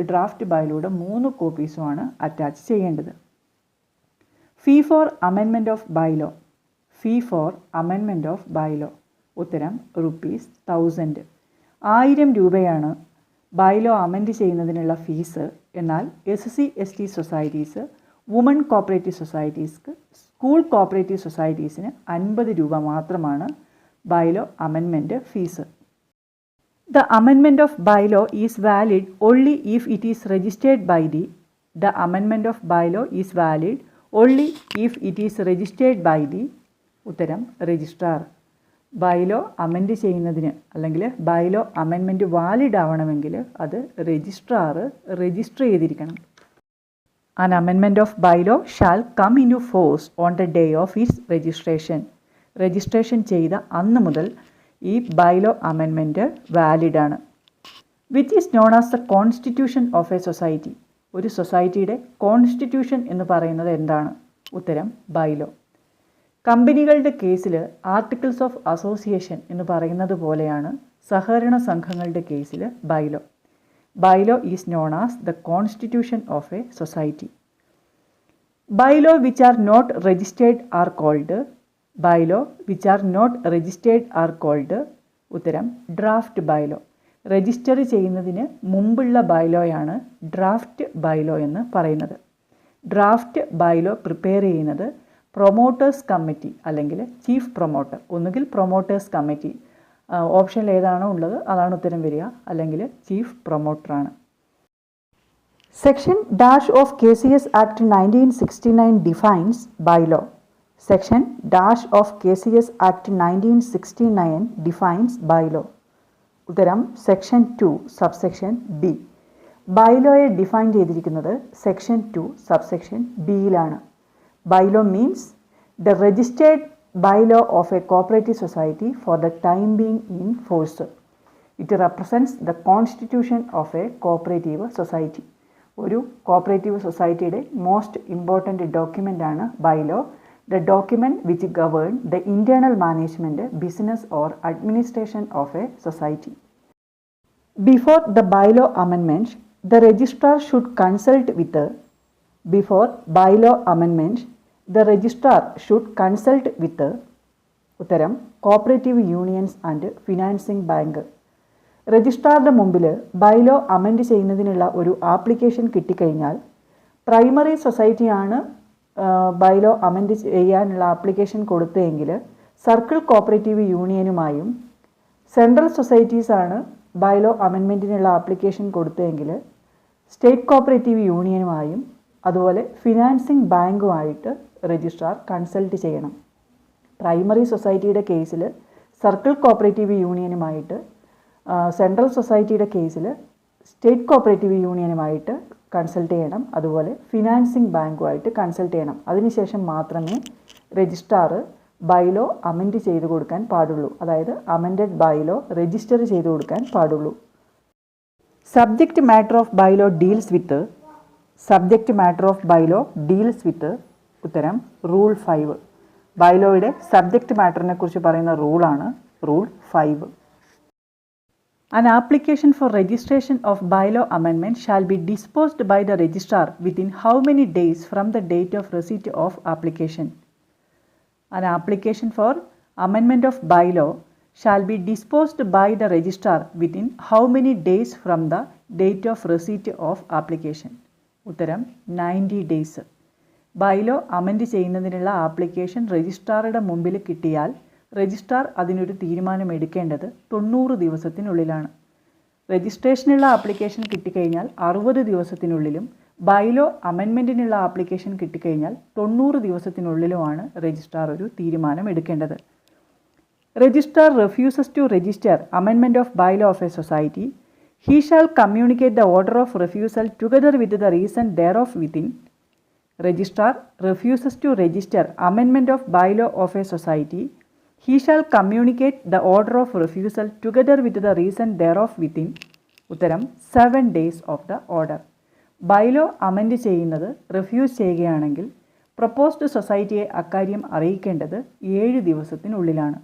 ഡ്രാഫ്റ്റ് ബൈലോയുടെ 3 കോപ്പീസുമാണ് അറ്റാച്ച് ചെയ്യേണ്ടത്. Fee for amendment of bylaw. Fee for amendment of bylaw. ഉത്തരം ₹1000. 1000 രൂപയാണ് ബൈലോ അമെൻഡ് ചെയ്യുന്നതിനുള്ള ഫീസ്. എന്നാൽ SC/ST സൊസൈറ്റീസ്, വുമൺ കോപ്പറേറ്റീവ് സൊസൈറ്റീസ്ക്ക്, സ്കൂൾ കോപ്പറേറ്റീവ് സൊസൈറ്റീസിന് 50 രൂപ മാത്രമാണ് bylaw amendment fees. The amendment of bylaw is valid only if it is registered by the amendment of bylaw is valid only if it is registered by the ഉത്തരം registrar. Bylaw amend ചെയ്യുന്നതിന് അല്ലെങ്കിൽ bylaw amendment valid ആവണമെങ്കിൽ അത് registrar register ചെയ്തിരിക്കണം. An amendment of bylaw shall come into force on the day of its registration. Registration ചെയ്ത അന്ന് മുതൽ ഈ ബൈലോ അമെൻമെൻറ്റ് വാലിഡാണ്. Which is known as the constitution of a society. ഒരു സൊസൈറ്റിയുടെ കോൺസ്റ്റിറ്റ്യൂഷൻ എന്ന് പറയുന്നത് എന്താണ്? ഉത്തരം ബൈലോ. കമ്പനികളുടെ കേസിൽ ആർട്ടിക്കിൾസ് ഓഫ് അസോസിയേഷൻ എന്ന് പറയുന്നത് പോലെയാണ് സഹകരണ സംഘങ്ങളുടെ കേസിൽ bylaw. Bylaw is known as the constitution of a society. Bylaw which are not registered are called. Bylaw which are not registered are called. ഉത്തരം ഡ്രാഫ്റ്റ് ബൈലോ. രജിസ്റ്റർ ചെയ്യുന്നതിന് മുമ്പുള്ള ബൈലോയാണ് ഡ്രാഫ്റ്റ് ബൈലോ എന്ന് പറയുന്നത്. ഡ്രാഫ്റ്റ് ബൈലോ പ്രിപ്പയർ ചെയ്യുന്നത് promoters committee അല്ലെങ്കിൽ chief promoter. ഒന്നുകിൽ promoters committee, ഓപ്ഷനിൽ ഏതാണോ ഉള്ളത് അതാണ് ഉത്തരം വരിക, അല്ലെങ്കിൽ ചീഫ് പ്രൊമോട്ടറാണ്. Section dash of KCS act 1969 defines bylaw. Section dash of KCS act 1969 defines bylaw. ഉത്തരം സെക്ഷൻ 2 സബ്സെക്ഷൻ ബി. ബൈലോയെ ഡിഫൈൻ ചെയ്തിരിക്കുന്നത് സെക്ഷൻ 2 സബ്സെക്ഷൻ ബിയിലാണ്. Bylaw means the registered bylaw of a cooperative society for the time being in force. It represents the constitution of a cooperative society. ഒരു cooperative സൊസൈറ്റിയുടെ most important document ആണ് bylaw. The document which govern the internal management, business or administration of a society. Before the bylaw amendment, the registrar should consult with the before bylaw amendment, the registrar should consult with the ഉത്തരം cooperative unions and financing bank. രജിസ്ട്രാറുടെ മുമ്പിൽ bylaw amend ചെയ്യുന്നതിനുള്ള ഒരു application കിട്ടിക്കഴിഞ്ഞാൽ primary സൊസൈറ്റിയാണ് bylaw amend ചെയ്യാനുള്ള application കൊടുത്തതെങ്കിൽ circle cooperative യൂണിയനുമായും, സെൻട്രൽ സൊസൈറ്റീസാണ് ബൈലോ അമെൻമെൻറ്റിനുള്ള ആപ്ലിക്കേഷൻ കൊടുത്തതെങ്കിൽ സ്റ്റേറ്റ് കോപ്പറേറ്റീവ് യൂണിയനുമായും, അതുപോലെ ഫിനാൻസിംഗ് ബാങ്കുമായിട്ട് രജിസ്ട്രാർ കൺസൾട്ട് ചെയ്യണം. പ്രൈമറി സൊസൈറ്റിയുടെ കേസിൽ സർക്കിൾ കോപ്പറേറ്റീവ് യൂണിയനുമായിട്ട്, സെൻട്രൽ സൊസൈറ്റിയുടെ കേസിൽ സ്റ്റേറ്റ് കോപ്പറേറ്റീവ് യൂണിയനുമായിട്ട് കൺസൾട്ട് ചെയ്യണം, അതുപോലെ ഫിനാൻസിംഗ് ബാങ്കുമായിട്ട് കൺസൾട്ട് ചെയ്യണം. അതിനുശേഷം മാത്രമേ രജിസ്ട്രാർ ബൈലോ അമെൻഡ് ചെയ്ത് കൊടുക്കാൻ പാടുള്ളൂ. അതായത് അമെൻഡഡ് ബൈലോ രജിസ്റ്റർ ചെയ്ത് കൊടുക്കാൻ പാടുള്ളൂ. Subject matter of bylaw deals with. Subject matter of bylaw deals with. ഉത്തരം റൂൾ 5. ബൈലോയുടെ സബ്ജക്റ്റ് മാറ്ററിനെ കുറിച്ച് പറയുന്ന റൂളാണ് rule 5. An application for registration of bylaw amendment shall be disposed by the registrar within how many days from the date of receipt of application? An application for amendment of bylaw shall be disposed by the registrar within how many days from the date of receipt of application? ഉത്തരം 90 days. Bylaw amend ചെയ്യുന്നതിനുള്ള application രജിസ്ട്രാറുടെ മുമ്പിൽ കിട്ടിയാൽ registrar അതിനൊരു തീരുമാനം എടുക്കേണ്ടത് 90 ദിവസത്തിനുള്ളിലാണ്. രജിസ്ട്രേഷനുള്ള application കിട്ടിക്കഴിഞ്ഞാൽ 60 ദിവസത്തിനുള്ളിലും bylaw അമെൻമെൻറ്റിനുള്ള application കിട്ടിക്കഴിഞ്ഞാൽ 90 ദിവസത്തിനുള്ളിലുമാണ് രജിസ്ട്രാർ ഒരു തീരുമാനം എടുക്കേണ്ടത്. Registrar refuses to register amendment of bylaw of a society, he shall communicate the order of refusal together with the reason thereof within. Registrar refuses to register amendment of bylaw of a society, he shall communicate the order of refusal together with the reason thereof within. ഉത്തരം 7 days of the order. Bylaw amend ചെയ്യുന്നത് refuse ചെയ്യുകയാണെങ്കിൽ proposed സൊസൈറ്റിയെ അക്കാര്യം അറിയിക്കേണ്ടത് 7 ദിവസത്തിനുള്ളിലാണ്.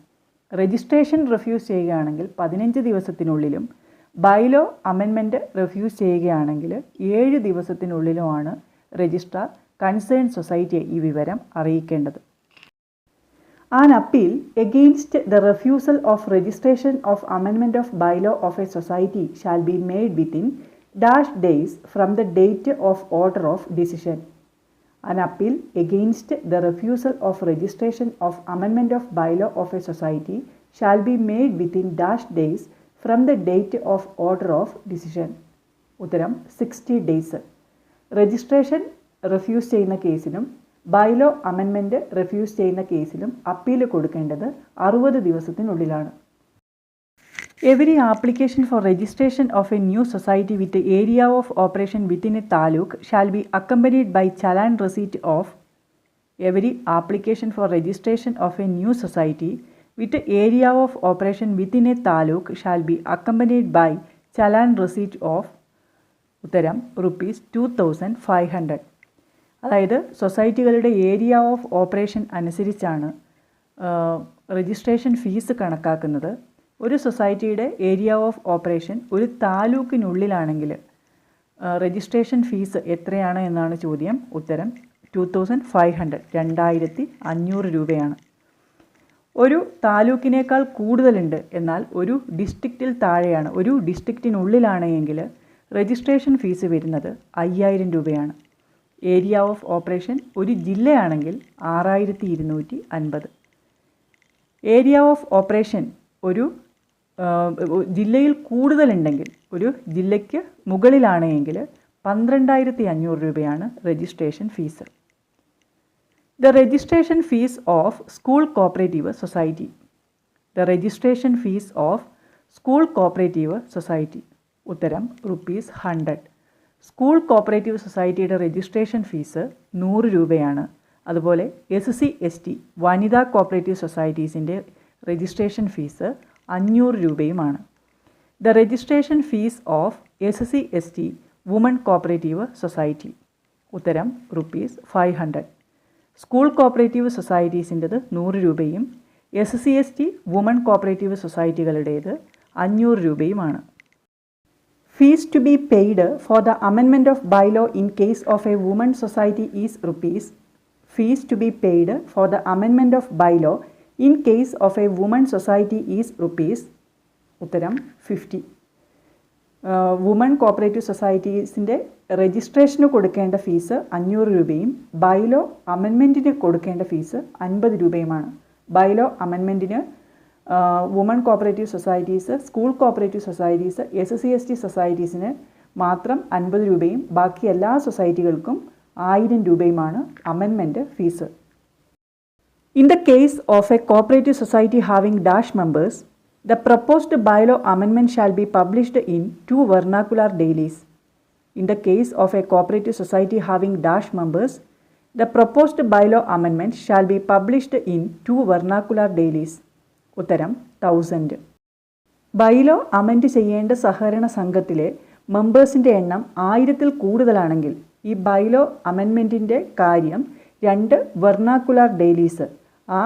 Registration refuse ചെയ്യുകയാണെങ്കിൽ 15 ദിവസത്തിനുള്ളിലും bylaw amendment refuse ചെയ്യുകയാണെങ്കിൽ 7 ദിവസത്തിനുള്ളിലുമാണ് registrar concern സൊസൈറ്റിയെ ഈ വിവരം അറിയിക്കേണ്ടത്. An appeal against the refusal of registration of amendment of bylaw of a society shall be made within dash days from the date of order of decision. An appeal against the refusal of registration of amendment of bylaw of a society shall be made within dash days from the date of order of decision. ഉത്തരം 60 days. Registration refuse ചെയ്യുന്ന കേസിലും bylaw amendment refuse ചെയ്യുന്ന കേസിലും appeal കൊടുക്കേണ്ടത് 60 ദിവസത്തിനുള്ളിലാണ്. Every application for registration of a new society with the area of operation within a taluk shall be accompanied by challan receipt of. Every application for registration of a new society with the area of operation within a taluk shall be accompanied by challan receipt of ഉത്തരം ₹2500. അതായത് സൊസൈറ്റികളുടെ area of operation അനുസരിച്ചാണ് registration fees കണക്കാക്കുന്നത്. ഒരു സൊസൈറ്റിയുടെ area of operation ഒരു താലൂക്കിനുള്ളിലാണെങ്കിൽ registration fees എത്രയാണ് എന്നാണ് ചോദ്യം. ഉത്തരം 2500, 2500 രൂപയാണ്. ഒരു താലൂക്കിനേക്കാൾ കൂടുതലുണ്ട് എന്നാൽ ഒരു ഡിസ്ട്രിക്റ്റിൽ താഴെയാണ്, ഒരു ഡിസ്ട്രിക്റ്റിനുള്ളിലാണെങ്കിൽ രജിസ്ട്രേഷൻ ഫീസ് വരുന്നത് 5000 രൂപയാണ്. ഏരിയ ഓഫ് ഓപ്പറേഷൻ ഒരു ജില്ലയാണെങ്കിൽ 6250. ഏരിയ ഓഫ് ഓപ്പറേഷൻ ഒരു ജില്ലയിൽ കൂടുതലുണ്ടെങ്കിൽ, ഒരു ജില്ലയ്ക്ക് മുകളിലാണെങ്കിൽ 12500 രൂപയാണ് registration fees. The registration fees of school cooperative society. The registration fees of school cooperative society. ഉത്തരം ₹100. സ്കൂൾ കോപ്പറേറ്റീവ് സൊസൈറ്റിയുടെ രജിസ്ട്രേഷൻ ഫീസ് 100 രൂപയാണ്. അതുപോലെ SC/ST വനിതാ കോപ്പറേറ്റീവ് സൊസൈറ്റീസിൻ്റെ രജിസ്ട്രേഷൻ ഫീസ് 500 രൂപയുമാണ്. The registration fees of SC/ST woman cooperative society. ഉത്തരം ₹500. School cooperative സൊസൈറ്റീസിൻ്റെത് 100 രൂപയും SC/ST woman cooperative സൊസൈറ്റികളുടേത് 500 രൂപയുമാണ്. Fees to be paid for the amendment of bylaw in case of a woman society is rupees. Fees to be paid for the amendment of bylaw in case of a woman society is rupees. ഉത്തരം 50. Woman cooperative സൊസൈറ്റീസിൻ്റെ രജിസ്ട്രേഷന് കൊടുക്കേണ്ട fees 500 രൂപയും bylaw അമെൻമെൻറ്റിന് കൊടുക്കേണ്ട fees 50 രൂപയുമാണ്. Bylaw അമെൻമെൻറ്റിന് woman cooperative societies, school cooperative societies, SC/ST സൊസൈറ്റീസിന് മാത്രം 50 രൂപയും ബാക്കി എല്ലാ സൊസൈറ്റികൾക്കും 1000 രൂപയുമാണ് amendment fees. In the case of a cooperative society having dash members, the proposed bylaw amendment shall be published in 2 vernacular dailies. In the case of a cooperative society having dash members, the proposed bylaw amendment shall be published in 2 vernacular dailies. ഉത്തരം 1000. Bylaw amend ചെയ്യേണ്ട സഹകരണ സംഘത്തിലെ മെമ്പേഴ്സിൻ്റെ എണ്ണം 1000-ൽ കൂടുതലാണെങ്കിൽ ഈ bylaw അമെൻമെൻറ്റിൻ്റെ കാര്യം 2 vernacular dailies, ആ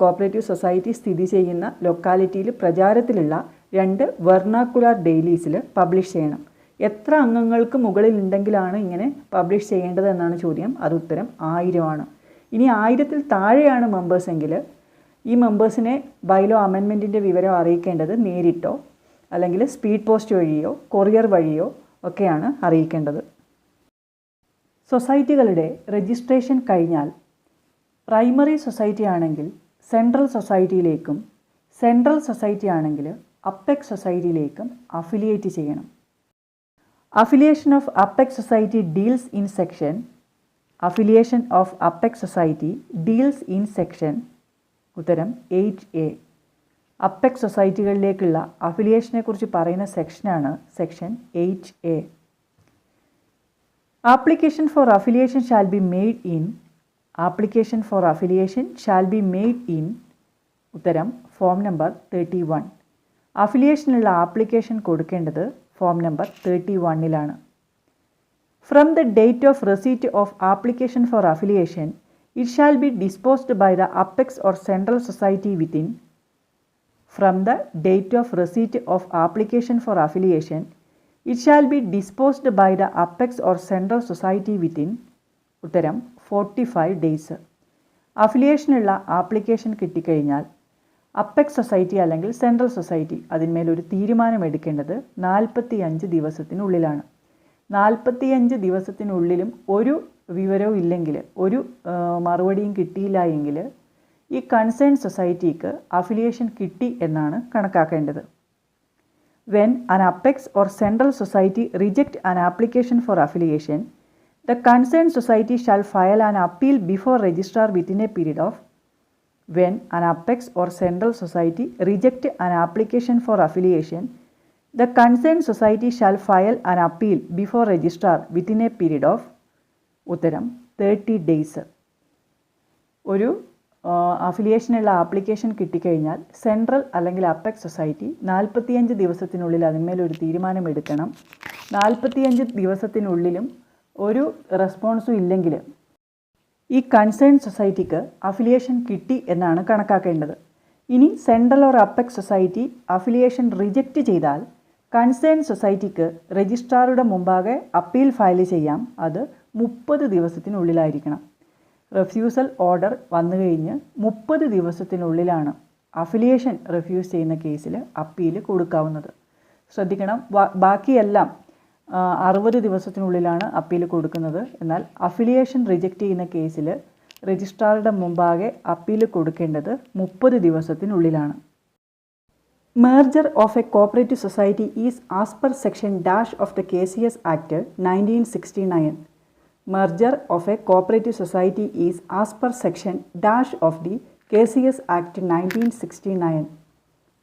cooperative society സ്ഥിതി ചെയ്യുന്ന ലൊക്കാലിറ്റിയിൽ പ്രചാരത്തിലുള്ള 2 വെർണാക്കുലർ ഡെയിലീസിൽ പബ്ലിഷ് ചെയ്യണം. എത്ര അംഗങ്ങൾക്ക് മുകളിൽ ഉണ്ടെങ്കിലാണ് ഇങ്ങനെ പബ്ലിഷ് ചെയ്യേണ്ടത് എന്നാണ് ചോദ്യം. അത് ഉത്തരം 1000 ആണ്. ഇനി 1000-ൽ താഴെയാണ് മെമ്പേഴ്സ് എങ്കിൽ ഈ മെമ്പേഴ്സിനെ ബൈലോ അമെൻമെൻറ്റിൻ്റെ വിവരം അറിയിക്കേണ്ടത് നേരിട്ടോ അല്ലെങ്കിൽ സ്പീഡ് പോസ്റ്റ് വഴിയോ കൊറിയർ വഴിയോ ഒക്കെയാണ് അറിയിക്കേണ്ടത്. സൊസൈറ്റികളുടെ രജിസ്ട്രേഷൻ കഴിഞ്ഞാൽ പ്രൈമറി സൊസൈറ്റി ആണെങ്കിൽ സെൻട്രൽ സൊസൈറ്റിയിലേക്കും, സെൻട്രൽ സൊസൈറ്റി ആണെങ്കിൽ അപ്പെക്സ് സൊസൈറ്റിയിലേക്കും അഫിലിയേറ്റ് ചെയ്യണം. Affiliation of apex society deals in section. Affiliation of apex society deals in section. ഉത്തരം 8A. അപ്പെക്സ് സൊസൈറ്റികളിലേക്കുള്ള അഫിലിയേഷനെ കുറിച്ച് പറയുന്ന സെക്ഷനാണ് section 8A. Application for affiliation shall be made in. Application for affiliation shall be made in. ഉത്തരം form number 31. അഫിലിയേഷനുള്ള application കൊടുക്കേണ്ടത് form number 31-ലാണ്. From the date of receipt of application for affiliation it shall be disposed by the apex or central society within. From the date of receipt of application for affiliation it shall be disposed by the apex or central society within. ഉത്തരം 45 days. അഫിലിയേഷനുള്ള application കിട്ടിക്കഴിഞ്ഞാൽ apex society അല്ലെങ്കിൽ central society അതിന്മേലൊരു തീരുമാനമെടുക്കേണ്ടത് 45 ദിവസത്തിനുള്ളിലാണ്. 45 ദിവസത്തിനുള്ളിലും ഒരു വിവരവും ഇല്ലെങ്കിൽ, ഒരു മറുപടിയും കിട്ടിയില്ല എങ്കിൽ ഈ കൺസേൺ സൊസൈറ്റിക്ക് അഫിലിയേഷൻ കിട്ടി എന്നാണ് കണക്കാക്കേണ്ടത്. When an apex or central society reject an application for affiliation, the concerned society shall file an appeal before registrar within a period of. When an apex or central society reject an application for affiliation, the concerned society shall file an appeal before registrar within a period of. ഉത്തരം 30 days. ഒരു അഫിലിയേഷനുള്ള application കിട്ടിക്കഴിഞ്ഞാൽ central അല്ലെങ്കിൽ apex society 45 ദിവസത്തിനുള്ളിൽ അതിന്മേലൊരു തീരുമാനമെടുക്കണം. 45 ദിവസത്തിനുള്ളിലും ഒരു റെസ്പോൺസും ഇല്ലെങ്കിൽ ഈ concern സൊസൈറ്റിക്ക് അഫിലിയേഷൻ കിട്ടി എന്നാണ് കണക്കാക്കേണ്ടത്. ഇനി central or apex society affiliation reject ചെയ്താൽ കൺസേൺ സൊസൈറ്റിക്ക് രജിസ്ട്രാറുടെ മുമ്പാകെ അപ്പീൽ ഫയൽ ചെയ്യാം. അത് 30 ദിവസത്തിനുള്ളിലായിരിക്കണം. റെഫ്യൂസൽ ഓർഡർ വന്നു കഴിഞ്ഞ് 30 ദിവസത്തിനുള്ളിലാണ് അഫിലിയേഷൻ റെഫ്യൂസ് ചെയ്യുന്ന കേസിൽ അപ്പീൽ കൊടുക്കാവുന്നത്. ശ്രദ്ധിക്കണം, ബാക്കിയെല്ലാം 60 ദിവസത്തിനുള്ളിലാണ് അപ്പീൽ കൊടുക്കുന്നത്. എന്നാൽ അഫിലിയേഷൻ റിജക്റ്റ് ചെയ്യുന്ന കേസിൽ രജിസ്ട്രാറുടെ മുമ്പാകെ അപ്പീൽ കൊടുക്കേണ്ടത് 30 ദിവസത്തിനുള്ളിലാണ്. Merger of a cooperative society is as per section dash of the KCS Act 1969. Merger of a cooperative society is as per section dash of the KCS Act 1969.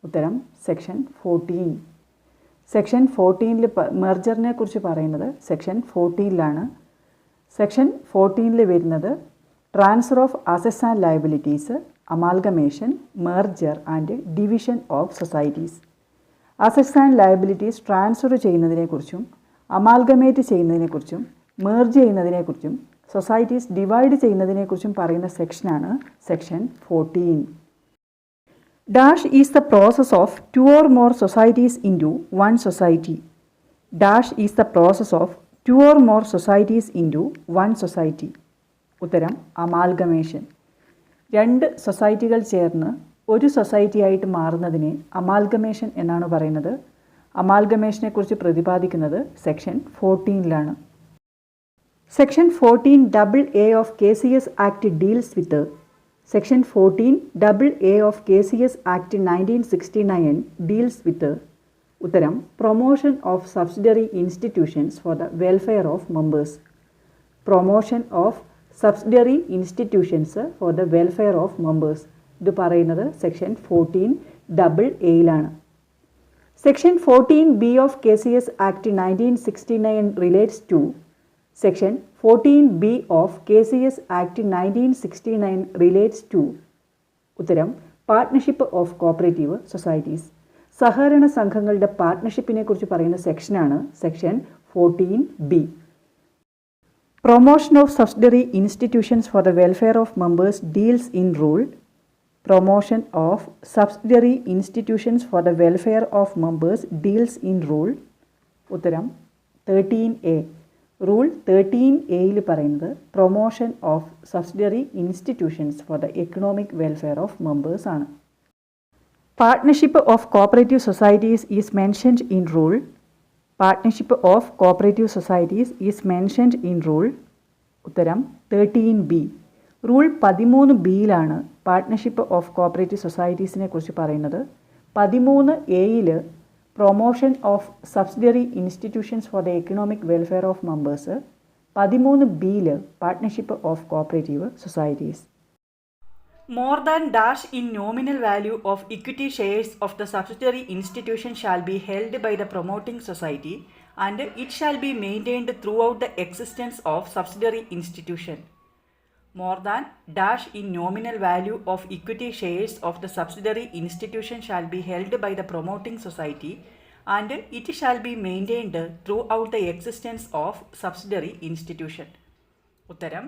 ഉത്തരം section 14. Section 14 മെർജറിനെ കുറിച്ച് പറയുന്നത് section 14 section 14 വരുന്നത് transfer of assets and liabilities, amalgamation, merger and division of societies. Assets and liabilities transfer ചെയ്യുന്നതിനെക്കുറിച്ചും amalgamate ചെയ്യുന്നതിനെക്കുറിച്ചും merge ചെയ്യുന്നതിനെക്കുറിച്ചും societies divide ചെയ്യുന്നതിനെക്കുറിച്ചും പറയുന്ന സെക്ഷനാണ് section 14. Dash is the process of 2 or more societies into 1 society. Dash is the process of 2 or more societies into 1 society. ഉത്തരം amalgamation. 2 സൊസൈറ്റികൾ ചേർന്ന് ഒരു സൊസൈറ്റിയായിട്ട് മാറുന്നതിനെ അമാൽഗമേഷൻ എന്നാണ് പറയുന്നത്. അമാൽഗമേഷനെ കുറിച്ച് പ്രതിപാദിക്കുന്നത് section 14 Section 14AA of KCS Act deals with Section 14AA of KCS Act 1969 deals with ഉത്തരം promotion of subsidiary institutions for the welfare of members. Promotion of subsidiary institutions for the welfare of members. ഇത് പറയുന്നത് section 14AA. Section 14B of KCS Act 1969 relates to Section 14B of KCS Act 1969 relates to ഉത്തരം partnership of cooperative societies. സഹകരണ സംഘങ്ങളുടെ പാർട്ട്ണർഷിപ്പിനെ കുറിച്ച് പറയുന്ന സെക്ഷനാണ് section 14B. Promotion of subsidiary institutions for the welfare of members deals in rule. Promotion of subsidiary institutions for the welfare of members deals in rule. ഉത്തരം 13A. Rule 13A പറയുന്നത് promotion of subsidiary institutions for the economic welfare of members ആണ്. Partnership of cooperative societies is mentioned in rule. Partnership of cooperative societies is mentioned in rule. ഉത്തരം 13B. Rule 13B partnership of cooperative സൊസൈറ്റീസിനെ കുറിച്ച് പറയുന്നത്. 13A promotion of subsidiary institutions for the economic welfare of members. 13B partnership of cooperative societies. More than dash in nominal value of equity shares of the subsidiary institution shall be held by the promoting society and it shall be maintained throughout the existence of subsidiary institution. More than dash in nominal value of equity shares of the subsidiary institution shall be held by the promoting society and it shall be maintained throughout the existence of subsidiary institution. ഉത്തരം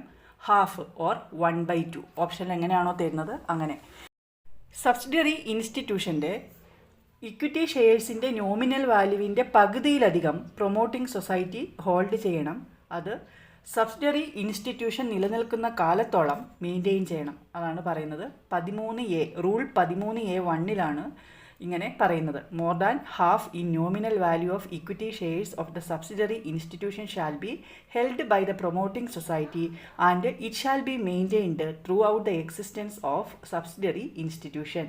half or 1/2. Option എങ്ങനെയാണോ തരുന്നത് അങ്ങനെ. Subsidiary ഇൻസ്റ്റിറ്റ്യൂഷൻ്റെ equity ഷെയർസിൻ്റെ nominal വാല്യൂവിൻ്റെ പകുതിയിലധികം promoting society hold ചെയ്യണം. അത് subsidiary institution നിലനിൽക്കുന്ന കാലത്തോളം maintain ചെയ്യണം. അതാണ് പറയുന്നത് 13A. റൂൾ 13A(1) ഇങ്ങനെ പറയുന്നത്. More than half in nominal value of equity shares of the subsidiary institution shall be held by the promoting society and it shall be maintained throughout the existence of subsidiary institution.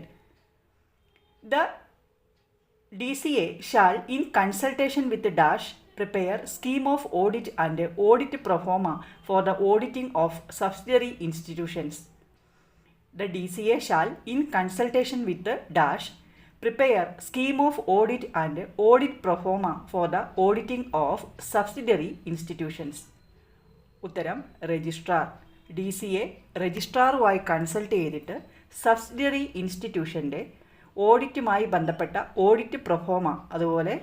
The DCA shall in consultation with the dash prepare scheme of audit and audit pro forma for the auditing of subsidiary institutions. The DCA shall in consultation with the dash prepare scheme of audit and audit pro forma for the auditing of subsidiary institutions. ഉത്തരം registrar. DCA രജിസ്ട്രാറുമായി consult ചെയ്തിട്ട് subsidiary ഇൻസ്റ്റിറ്റ്യൂഷൻ്റെ ഓഡിറ്റുമായി ബന്ധപ്പെട്ട audit proforma അതുപോലെ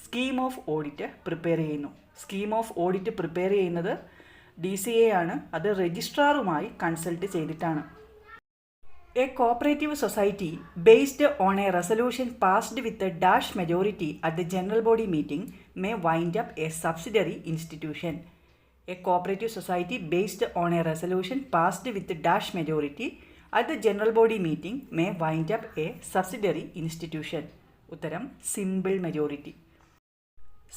scheme of audit prepare ചെയ്യുന്നു. Scheme of audit prepare ചെയ്യുന്നത് DCA ആണ്. അത് രജിസ്ട്രാറുമായി consult ചെയ്തിട്ടാണ്. A cooperative society based on a resolution passed with a dash majority at the general body meeting may wind up a subsidiary institution. A cooperative society based on a resolution passed with a dash majority at the general body meeting may wind up a subsidiary institution. ഉത്തരം simple majority.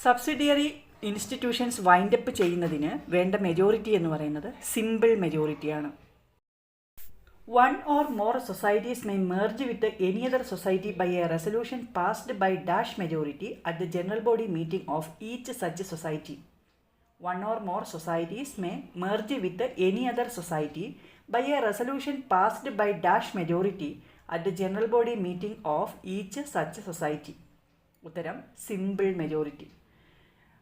Subsidiary institutions wind up ചെയ്യുന്നതിന് വേണ്ട majority എന്ന് പറയുന്നത് simple മെജോറിറ്റിയാണ്. One or more societies may merge with any other society by a resolution passed by dash majority at the general body meeting of each such society. One or more societies may merge with any other society by a resolution passed by dash majority at the general body meeting of each such society. ഉത്തരം simple majority.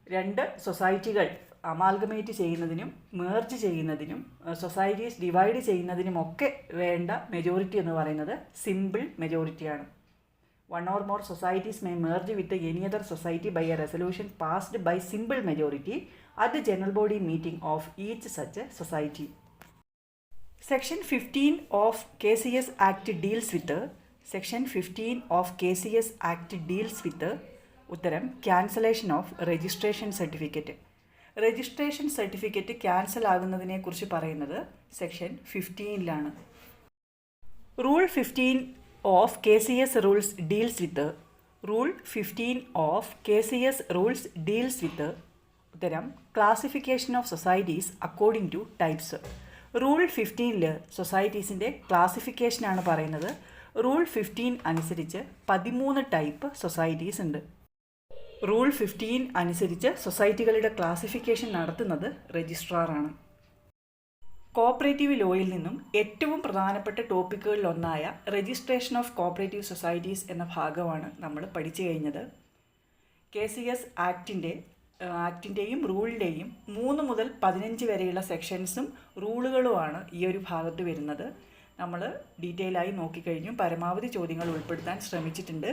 രണ്ട് സൊസൈറ്റികൾ amalgamate ചെയ്യുന്നതിനും merge ചെയ്യുന്നതിനും societies divide ചെയ്യുന്നതിനുമൊക്കെ വേണ്ട majority എന്ന് പറയുന്നത് simple മെജോറിറ്റിയാണ്. One or more societies may merge with any other society by a resolution passed by simple majority at the general body meeting of each such society. Section 15 of KCS act deals with section 15 of KCS act deals with ഉത്തരം cancellation of registration certificate. Registration certificate cancel ആകുന്നതിനെക്കുറിച്ച് പറയുന്നത് section 15 rule 15 of KCS rules deals with rule 15 of KCS rules deals with ഉത്തരം classification of societies according to types. Rule 15 സൊസൈറ്റീസിൻ്റെ ക്ലാസിഫിക്കേഷനാണ് പറയുന്നത്. Rule 15 അനുസരിച്ച് 13 type societies ഉണ്ട്. Rule 15 അനുസരിച്ച് സൊസൈറ്റികളുടെ classification നടത്തുന്നത് രജിസ്ട്രാറാണ്. Cooperative ലോയിൽ നിന്നും ഏറ്റവും പ്രധാനപ്പെട്ട ടോപ്പിക്കുകളിലൊന്നായ രജിസ്ട്രേഷൻ ഓഫ് കോപ്പറേറ്റീവ് സൊസൈറ്റീസ് എന്ന ഭാഗമാണ് നമ്മൾ പഠിച്ചു കഴിഞ്ഞത്. KCS ആക്ടിൻ്റെയും റൂളിൻ്റെയും 3 മുതൽ 15 വരെയുള്ള സെക്ഷൻസും റൂളുകളുമാണ് ഈ ഒരു ഭാഗത്ത് വരുന്നത്. നമ്മൾ ഡീറ്റെയിൽ ആയി നോക്കിക്കഴിഞ്ഞു. പരമാവധി ചോദ്യങ്ങൾ ഉൾപ്പെടുത്താൻ ശ്രമിച്ചിട്ടുണ്ട്.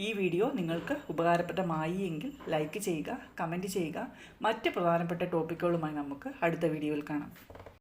ഈ വീഡിയോ നിങ്ങൾക്ക് ഉപകാരപ്രദമായി എങ്കിൽ ലൈക്ക് ചെയ്യുക, കമൻറ്റ് ചെയ്യുക. മറ്റ് പ്രധാനപ്പെട്ട ടോപ്പിക്കുകളുമായി നമുക്ക് അടുത്ത വീഡിയോയിൽ കാണാം.